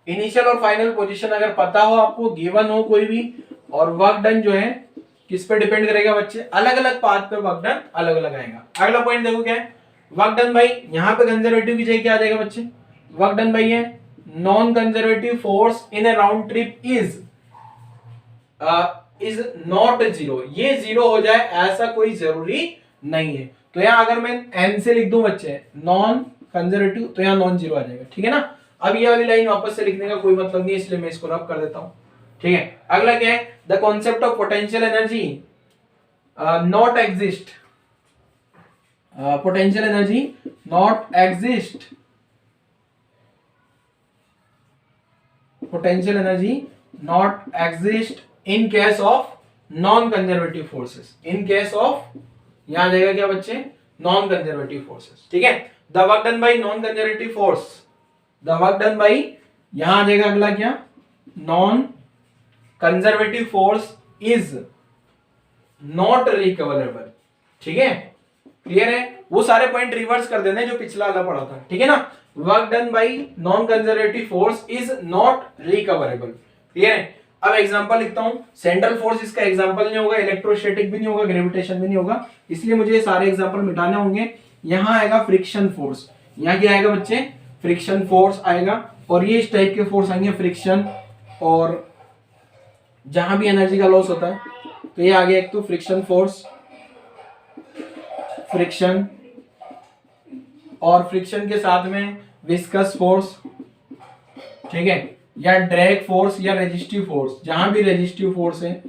इनिशियल और फाइनल पोजीशन अगर पता हो आपको, गिवन हो कोई भी, और वर्क डन जो है किस पे डिपेंड करेगा बच्चे, अलग अलग पाथ पे वर्क डन अलग अलग आएगा। अगला पॉइंट देखो क्या है, वर्क डन बाई, यहां पे कंजर्वेटिव की जगह क्या आ जाएगा बच्चे, वर्क डन बाई है non conservative force in A round trip is not zero, ये जीरो हो जाए ऐसा कोई जरूरी नहीं है। तो यहां अगर मैं एन से लिख दूं बच्चे नॉन कंजर्वेटिव, तो यहां नॉन जीरो आ जाएगा, ठीक है ना। अब ये वाली लाइन वापस से लिखने का कोई मतलब नहीं है, इसलिए मैं इसको रब कर देता हूं, ठीक है। अगला क्या है, the concept of potential energy not exist, potential energy not exist, potential energy not exist in case of non conservative forces, in case of, यहां जाएगा क्या बच्चे, नॉन कंजर्वेटिव फोर्सेस, ठीक है। The work done bye non conservative force, the work done bye, यहां आ जाएगा अगला क्या, non conservative force is not recoverable. ठीक है, क्लियर है? वो सारे पॉइंट रिवर्स कर देने जो पिछला वाला पढ़ा था, ठीक है ना? Work done bye non conservative force is not recoverable. Clear है? अब एग्जांपल लिखता हूं। सेंट्रल फोर्स इसका एग्जांपल नहीं होगा, इलेक्ट्रोस्टैटिक भी नहीं होगा, ग्रेविटेशन भी नहीं होगा, इसलिए मुझे ये सारे एग्जांपल मिटाने होंगे। यहां आएगा फ्रिक्शन फोर्स। यहां क्या आएगा बच्चे? फ्रिक्शन फोर्स आएगा। और ये इस टाइप के फोर्स आएंगे, फ्रिक्शन, और जहां भी एनर्जी का लॉस होता है तो ये आ गया एक तो फ्रिक्शन फोर्स, फ्रिक्शन, और फ्रिक्शन के साथ में विस्कस फोर्स, ठीक है, या ड्रैग फोर्स या रेजिस्टिव फोर्स। जहां भी रेजिस्टिव फोर्स है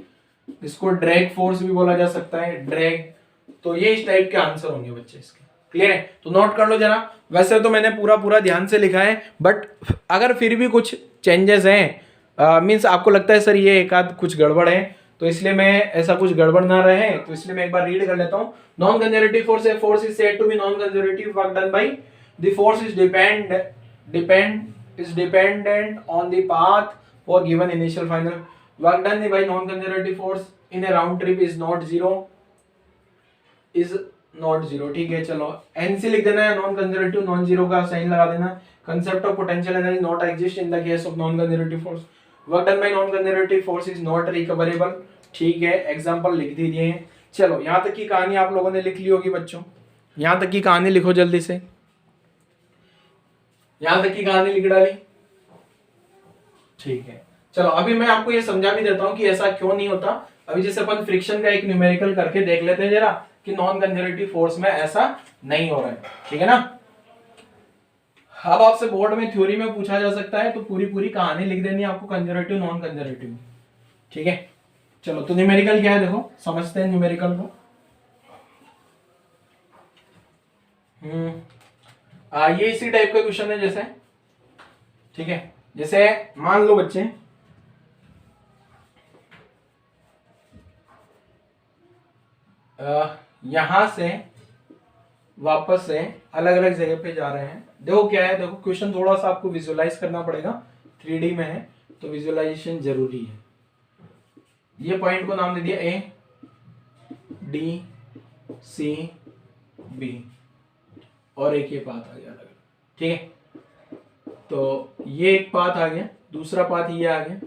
इसको ड्रैग फोर्स भी बोला जा सकता है, ड्रैग। तो ये इस टाइप के आंसर होंगे बच्चे इसके। क्लियर है? तो नोट कर लो जरा। वैसे तो मैंने पूरा ध्यान से लिखा है, बट अगर फिर भी कुछ चेंजेस हैं, मीन्स आपको लगता है सर ये एक आध कुछ गड़बड़ है, तो इसलिए मैं ऐसा कुछ गड़बड़ ना रहे तो इसलिए मैं एक बार रीड कर लेता हूं। Non conservative force, a force is said to be non conservative work done by the force is dependent on the path for given initial final work done by non-conservative force in a round trip is not zero। ठीक है, चलो NC लिख देना है, नॉन कंजर्वेटिव नॉन जीरो का साइन लगा देना। Concept of potential energy not exist in the case of non conservative force. Work done bye non conservative force is not recoverable. ठीक है, एग्जांपल लिख दीजिए हैं। चलो यहां तक की कहानी आप लोगों ने लिख ली होगी बच्चों। यहां तक की कहानी लिखो जल्दी से। यहां तक की कहानी लिख डाली? ठीक है, चलो अभी मैं आपको ये समझा भी देता हूं कि ऐसा क्यों नहीं होता। अभी जैसे अपन फ्रिक्शन का एक न्यूमेरिकल करके देख लेते हैं जरा कि नॉन कंजर्वेटिव फोर्स में ऐसा नहीं हो रहा है। ठीक है ना? अब आपसे बोर्ड में थ्योरी में पूछा जा सकता है तो पूरी कहानी लिख देनी है आपको, कंजर्वेटिव नॉन कंजर्वेटिव। ठीक है, चलो तो न्यूमेरिकल क्या है देखो, समझते हैं न्यूमेरिकल को। ये इसी टाइप का क्वेश्चन है जैसे, ठीक है, जैसे मान लो बच्चे यहां से वापस से अलग अलग जगह पे जा रहे हैं। देखो क्या है, देखो क्वेश्चन थोड़ा सा आपको विजुअलाइज करना पड़ेगा, 3D में है तो विजुअलाइजेशन जरूरी है। ये पॉइंट को नाम दे दिया A, D, C, B, और एक ये पाथ आ गया अलग। ठीक है, तो ये एक पाथ आ गया, दूसरा पाथ ये आ गया,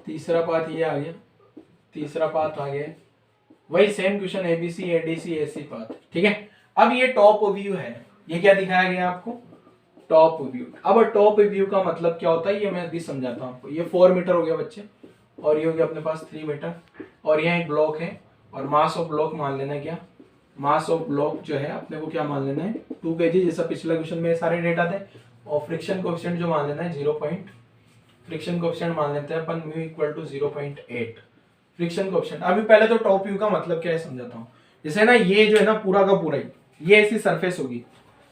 तीसरा पाथ ये आ गया, तीसरा पाथ आ गया। वही same question ABC, ADC, AC path. ठीक है, अब ये टॉप व्यू है। ये क्या दिखाया गया आपको? Top view. अब टॉप व्यू का मतलब क्या होता है ये मैं भी समझाता हूं आपको। ये 4 मीटर हो गया बच्चे, और ये हो गया अपने पास 3 मीटर, और यहाँ एक ब्लॉक है, और मास ऑफ ब्लॉक मान लेना है क्या? मास ऑफ ब्लॉक जो है अपने को क्या मान लेना है? 2 kg, जैसा पिछले क्वेश्चन में सारे डेटा थे। और फ्रिक्शन कोएफिशिएंट जो मान लेना है 0. फ्रिक्शन कोएफिशिएंट मान लेते हैं अपन μ = 0.8 फ्रिक्शन कोएफिशिएंट। अभी पहले तो टॉप व्यू का मतलब क्या है समझाता हूँ। जैसे ना ये जो है ना पूरा का पूरा ही ये ऐसी सरफेस होगी,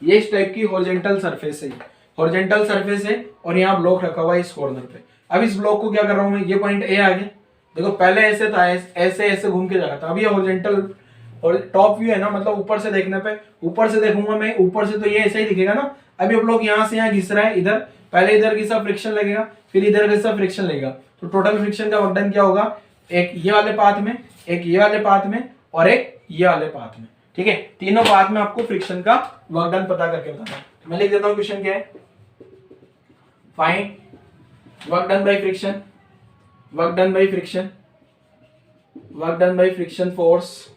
ये इस टाइप की हॉरिजॉन्टल सरफेस है, हॉरिजॉन्टल सरफेस है, और यहाँ ब्लॉक रखा हुआ है इस कॉर्नर पे। अब इस ब्लॉक को क्या कर रहा हूँ मैं, ये पॉइंट A आ गया। देखो पहले ऐसे था, ऐसे घूम के जा रहा था। अब ये हॉरिजॉन्टल और टॉप व्यू है ना, मतलब ऊपर से देखने पे, ऊपर से देखूंगा मैं, ऊपर से तो ये ऐसे ही दिखेगा ना। अब ये ब्लॉक यहाँ से यहाँ घिस रहा है, इधर पहले इधर घिसा फ्रिक्शन लगेगा, फिर इधर घिसा फ्रिक्शन लगेगा, तो टोटल फ्रिक्शन का वर्क डन क्या होगा? एक ये वाले पाथ में, एक ये वाले पाथ में, और एक ये वाले पाथ में। ठीक है, तीनों पाथ में आपको फ्रिक्शन का वर्क डन पता करके बताना है। मैं लिख देता हूं क्वेश्चन क्या है। Find work done by friction, work done by friction, work done by friction force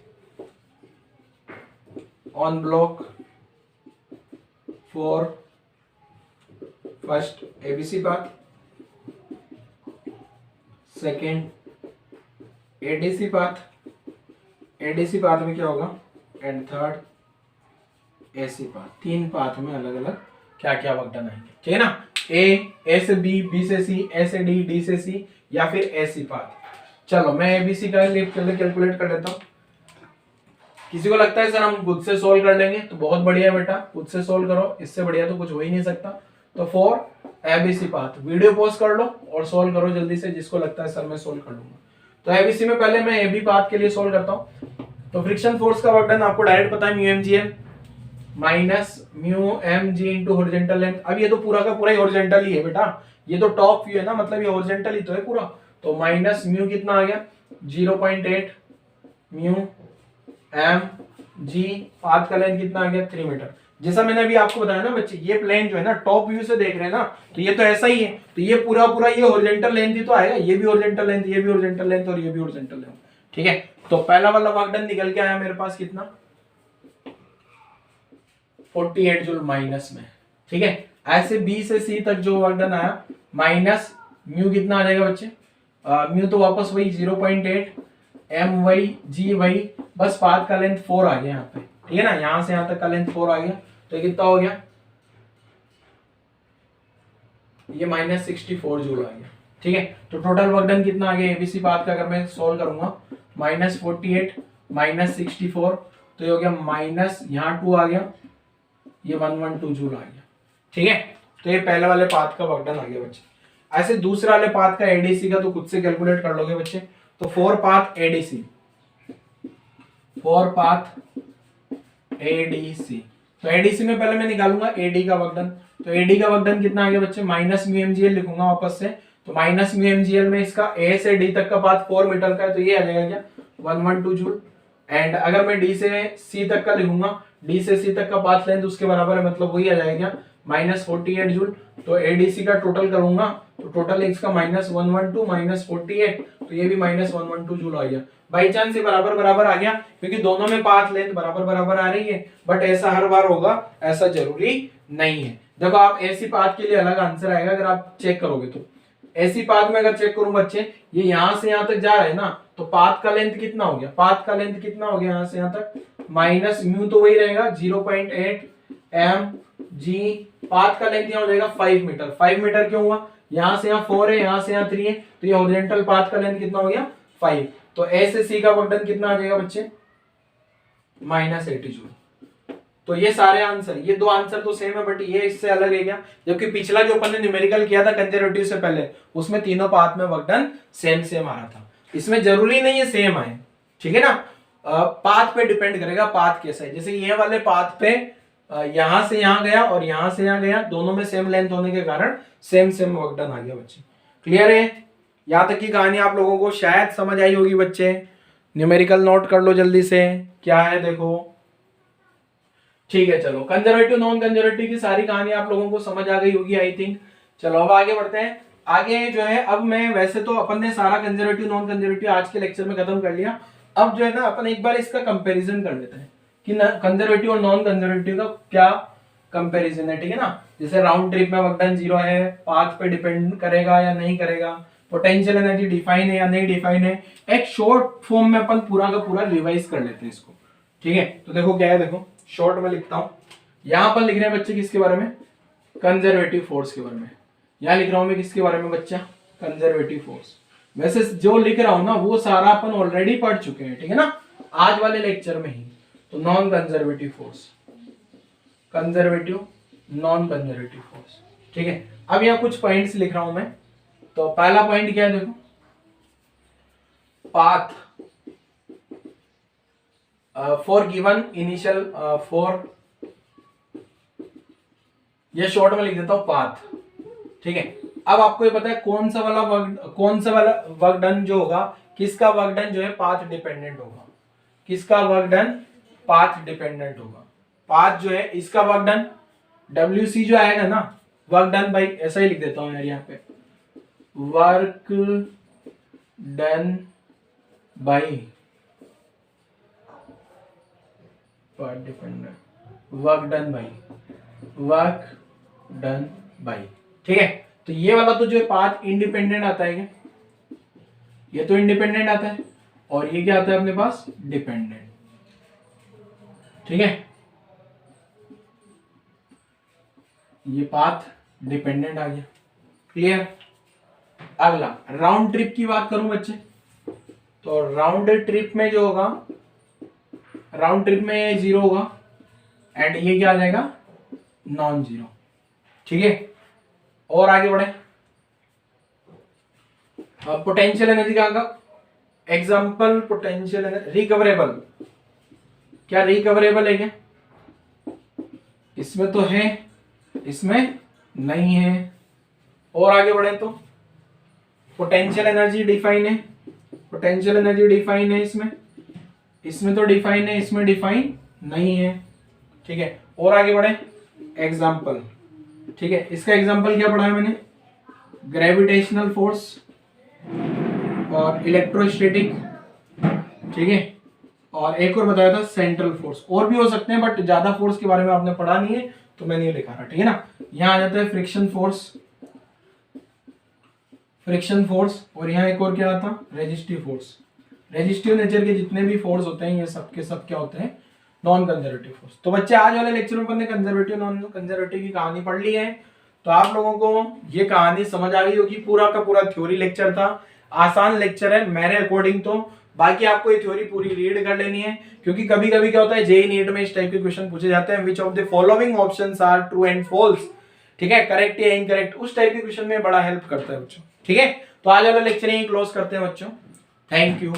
on block for first ABC path, second ADC path, ADC path में क्या होगा, and third AC path. 3 path में अलग अलग क्या क्या वर्क डन आएंगे। ठीक है ना? A से B, B से C, A से D, D से C, या फिर AC पाथ। चलो मैं ABC का कैलकुलेट कर लेता हूँ। किसी को लगता है सर हम खुद से सोल्व कर लेंगे, तो बहुत बढ़िया है बेटा, खुद से सोल्व करो, इससे बढ़िया तो कुछ हो ही नहीं सकता। तो for ABC path video pause कर लो और सोल्व करो जल्दी से, जिसको लगता है सर मैं सोल्व कर लूंगा। तो ABC में पहले मैं AB पाथ के लिए सोल्व करता हूँ। तो फ्रिक्शन फोर्स का वर्क डन आपको डायरेक्ट पता है, μmg है minus μmg into horizontal length. अब ये तो पूरा का पूरा ही हॉरिजॉन्टल ही है बेटा, ये तो टॉप व्यू है ना, मतलब ये हॉरिजॉन्टल ही तो है पूरा। तो माइनस म्यू कितना आ गया, 0.8 म्यू एम जी, पाथ का लेंथ कितना आ गया 3 मीटर। जैसा मैंने अभी आपको बताया ना बच्चे, ये प्लेन जो है ना टॉप व्यू से देख रहे हैं ना, तो ये तो ऐसा ही है, तो ये पूरा पूरा ये हॉरिजॉन्टल लेंथ ही तो आएगा, ये भी हॉरिजॉन्टल लेंथ, ये भी हॉरिजॉन्टल लेंथ और ये भी हॉरिजॉन्टल लेंथ। ठीक है, तो पहला वाला वर्क डन निकल के आया मेरे पास कितना 48 जूल माइनस में। ठीक है, ऐसे बी से सी तक जो वर्क डन आया माइनस म्यू कितना आ जाएगा बच्चे, म्यू तो वापस वही 0.8, एम वही, जी वही, बस पाथ का लेंथ 4 आ गया यहाँ पे। ठीक है ना, यहां से यहां तक का लेंथ 4 आ गया, तो ये कितना हो गया, ये -64 जूल आ गया। ठीक है, तो टोटल वर्क डन कितना आ गया एबीसी पाथ का, अगर मैं सॉल्व करूंगा -48 -64, तो ये हो गया माइनस, यहाँ 2 आ गया, ये 112 जूल आ गया। ठीक है, तो ये पहले वाले पाथ का वर्क डन आ गया बच्चे। ऐसे दूसरे वाले पाथ का एडीसी का तो खुद से कैलकुलेट कर लोगे बच्चे। तो 4 पाथ एडीसी, 4 पाथ एडीसी, तो एडीसी में पहले मैं निकालूंगा एडी का वर्क डन। तो एडी का वर्क डन कितना आ गया बच्चे, माइनस म्यू एमजीएल लिखूंगा वापस से, तो माइनस म्यू एमजीएल में इसका ए से डी तक का पाथ 4 मीटर का है, तो ये आ जाएगा क्या 112 जूल। एंड अगर मैं डी से सी तक का लिखूंगा, डी से सी तक का पाथ लेंथ उसके बराबर है, मतलब वही आ जाएगा -48 जूल। तो एडीसी का टोटल करूंगा, तो टोटल इसका -112 -48, तो ये भी -112 जूल आ गया। बाई चांस ये बराबर बराबर आ गया, क्योंकि दोनों में पाथ लेंथ बराबर बराबर आ रही है, बट ऐसा हर बार होगा ऐसा जरूरी नहीं है। देखो आप ऐसी पाथ के लिए अलग आंसर आएगा अगर आप चेक करोगे तो। ऐसी पाथ में अगर चेक करूं बच्चे, ये यहां से यहां तक जा रहे हैं ना, तो पाथ का लेंथ कितना हो गया, पाथ का लेंथ कितना हो गया यहां से यहां तक, माइनस म्यू तो वही रहेगा 0.8 एम जी, पाथ का लेंथ यहां हो जाएगा 5 मीटर। 5 मीटर क्यों हुआ, यहां से यहां 4 है, यहां से यहां 3 है, तो ये हॉरिजॉन्टल पाथ का लेंथ कितना हो गया 5। तो ए से सी का वर्क डन कितना आ जाएगा बच्चे, -80 जूल। तो ये सारे आंसर, ये दो आंसर तो सेम है, बट ये इससे अलग है क्या, जबकि पिछला जो अपन ने न्यूमेरिकल किया था कंजर्वेटिव से पहले, उसमें तीनों पाथ में वर्क डन सेम सेम आ रहा था। इसमें जरूरी नहीं है सेम आए, ठीक है ना, पाथ पे डिपेंड करेगा पाथ कैसा है। जैसे ये वाले पाथ पे यहां से यहां गया और यहां से यहां गया, दोनों में सेम लेंथ होने के कारण सेम सेम वर्क डन आ गया बच्चे। क्लियर है, यहां तक की कहानी आप लोगों को शायद समझ आई होगी बच्चे। न्यूमेरिकल नोट कर लो जल्दी से, क्या है देखो। ठीक है, चलो कंजर्वेटिव नॉन कंजर्वेटिव की सारी कहानी आप लोगों को समझ आ गई होगी आई थिंक। चलो अब आगे बढ़ते हैं। आगे जो है, अब मैं वैसे तो अपन ने सारा कंजर्वेटिव नॉन कंजर्वेटिव आज के लेक्चर में खत्म कर लिया। अब जो है ना, अपन एक बार इसका कंपैरिजन कर लेते हैं कि कंजर्वेटिव और नॉन कंजर्वेटिव का क्या कंपैरिजन है। ठीक है ना, जैसे राउंड ट्रिप में वर्क डन 0 है, पाथ पे डिपेंड करेगा या नहीं करेगा, पोटेंशियल एनर्जी डिफाइन है या नहीं डिफाइन है, एक शॉर्ट फॉर्म में अपन पूरा का पूरा रिवाइज कर लेते हैं इसको। ठीक है, तो देखो क्या है, देखो शॉर्ट में लिखता हूं, यहां पर लिख रहे हैं बच्चे किसके बारे में, कंजर्वेटिव फोर्स के बारे में। यहां लिख रहा हूं मैं किसके बारे में बच्चा, कंजर्वेटिव फोर्स। वैसे जो लिख रहा हूं ना वो सारा अपन ऑलरेडी पढ़ चुके हैं, ठीक है ना, आज वाले लेक्चर में ही। तो non conservative force, conservative non conservative force. ठीक है, अब यहाँ कुछ पॉइंट्स लिख रहा हूं मैं। तो पहला पॉइंट क्या है, देखो path for given initial for, ये शॉर्ट में लिख देता हूं पाथ। ठीक है, अब आपको ये पता है कौन सा वाला वर्क डन जो होगा, किसका वर्क डन जो है पाथ डिपेंडेंट होगा, किसका वर्क डन पाथ डिपेंडेंट होगा। पाथ जो है इसका वर्क डन WC जो आएगा ना, वर्क डन बाई, ऐसा ही लिख देता हूं यार यहाँ पे, work done by path dependent, work done by, work done by. ठीक है, तो ये वाला तो जो है पाथ इंडिपेंडेंट आता है, ये तो इंडिपेंडेंट आता है, और ये क्या आता है अपने पास, डिपेंडेंट। ठीक है, ये पाथ डिपेंडेंट आ गया। क्लियर। अगला राउंड ट्रिप की बात करूं बच्चे, तो राउंड ट्रिप में जो होगा, राउंड ट्रिप में 0 होगा एंड ये क्या आ जाएगा, नॉन जीरो। ठीक है, और आगे बढ़े। पोटेंशियल एनर्जी का एग्जांपल, पोटेंशियल एनर्जी रिकवरेबल, क्या रिकवरेबल है क्या, इसमें तो है, इसमें नहीं है। और आगे बढ़े तो पोटेंशियल एनर्जी डिफाइन है, पोटेंशियल एनर्जी डिफाइन है इसमें तो डिफाइन है, इसमें डिफाइन नहीं है। ठीक है, और आगे बढ़े, एग्जाम्पल। ठीक है, इसका एग्जाम्पल क्या पढ़ा है मैंने, ग्रेविटेशनल फोर्स और इलेक्ट्रोस्टैटिक। ठीक है, और एक और बताया था सेंट्रल फोर्स, और भी हो सकते हैं बट ज्यादा फोर्स के बारे में आपने पढ़ा नहीं है तो मैं नहीं लिखा रहा। ठीक है ना, यहाँ आ जाता है फ्रिक्शन फोर्स, और यहाँ एक और क्या आता, रेजिस्टिव फोर्स। रेजिस्टिव नेचर के जितने भी फोर्स होते हैं ये सब के सब क्या होते हैं, नॉन कंजर्वेटिव फोर्स। तो बच्चे आज वाले लेक्चर में अपने कंजर्वेटिव नॉन कंजर्वेटिव की कहानी पढ़ ली है, तो आप लोगों को ये कहानी समझ आ गई होगी। पूरा का पूरा थ्योरी लेक्चर था, आसान लेक्चर है मेरे अकॉर्डिंग तो। बाकी आपको ये थ्योरी पूरी रीड कर लेनी है, क्योंकि कभी कभी क्या होता है जेईई नीट में इस टाइप के क्वेश्चन पूछे जाते हैं, which of the following options are true and false. ठीक है, करेक्ट या इनकरेक्ट, उस टाइप के क्वेश्चन में बड़ा हेल्प करता है बच्चों। ठीक है, तो आज वाला लेक्चर यहीं क्लोज करते हैं बच्चों। Thank you.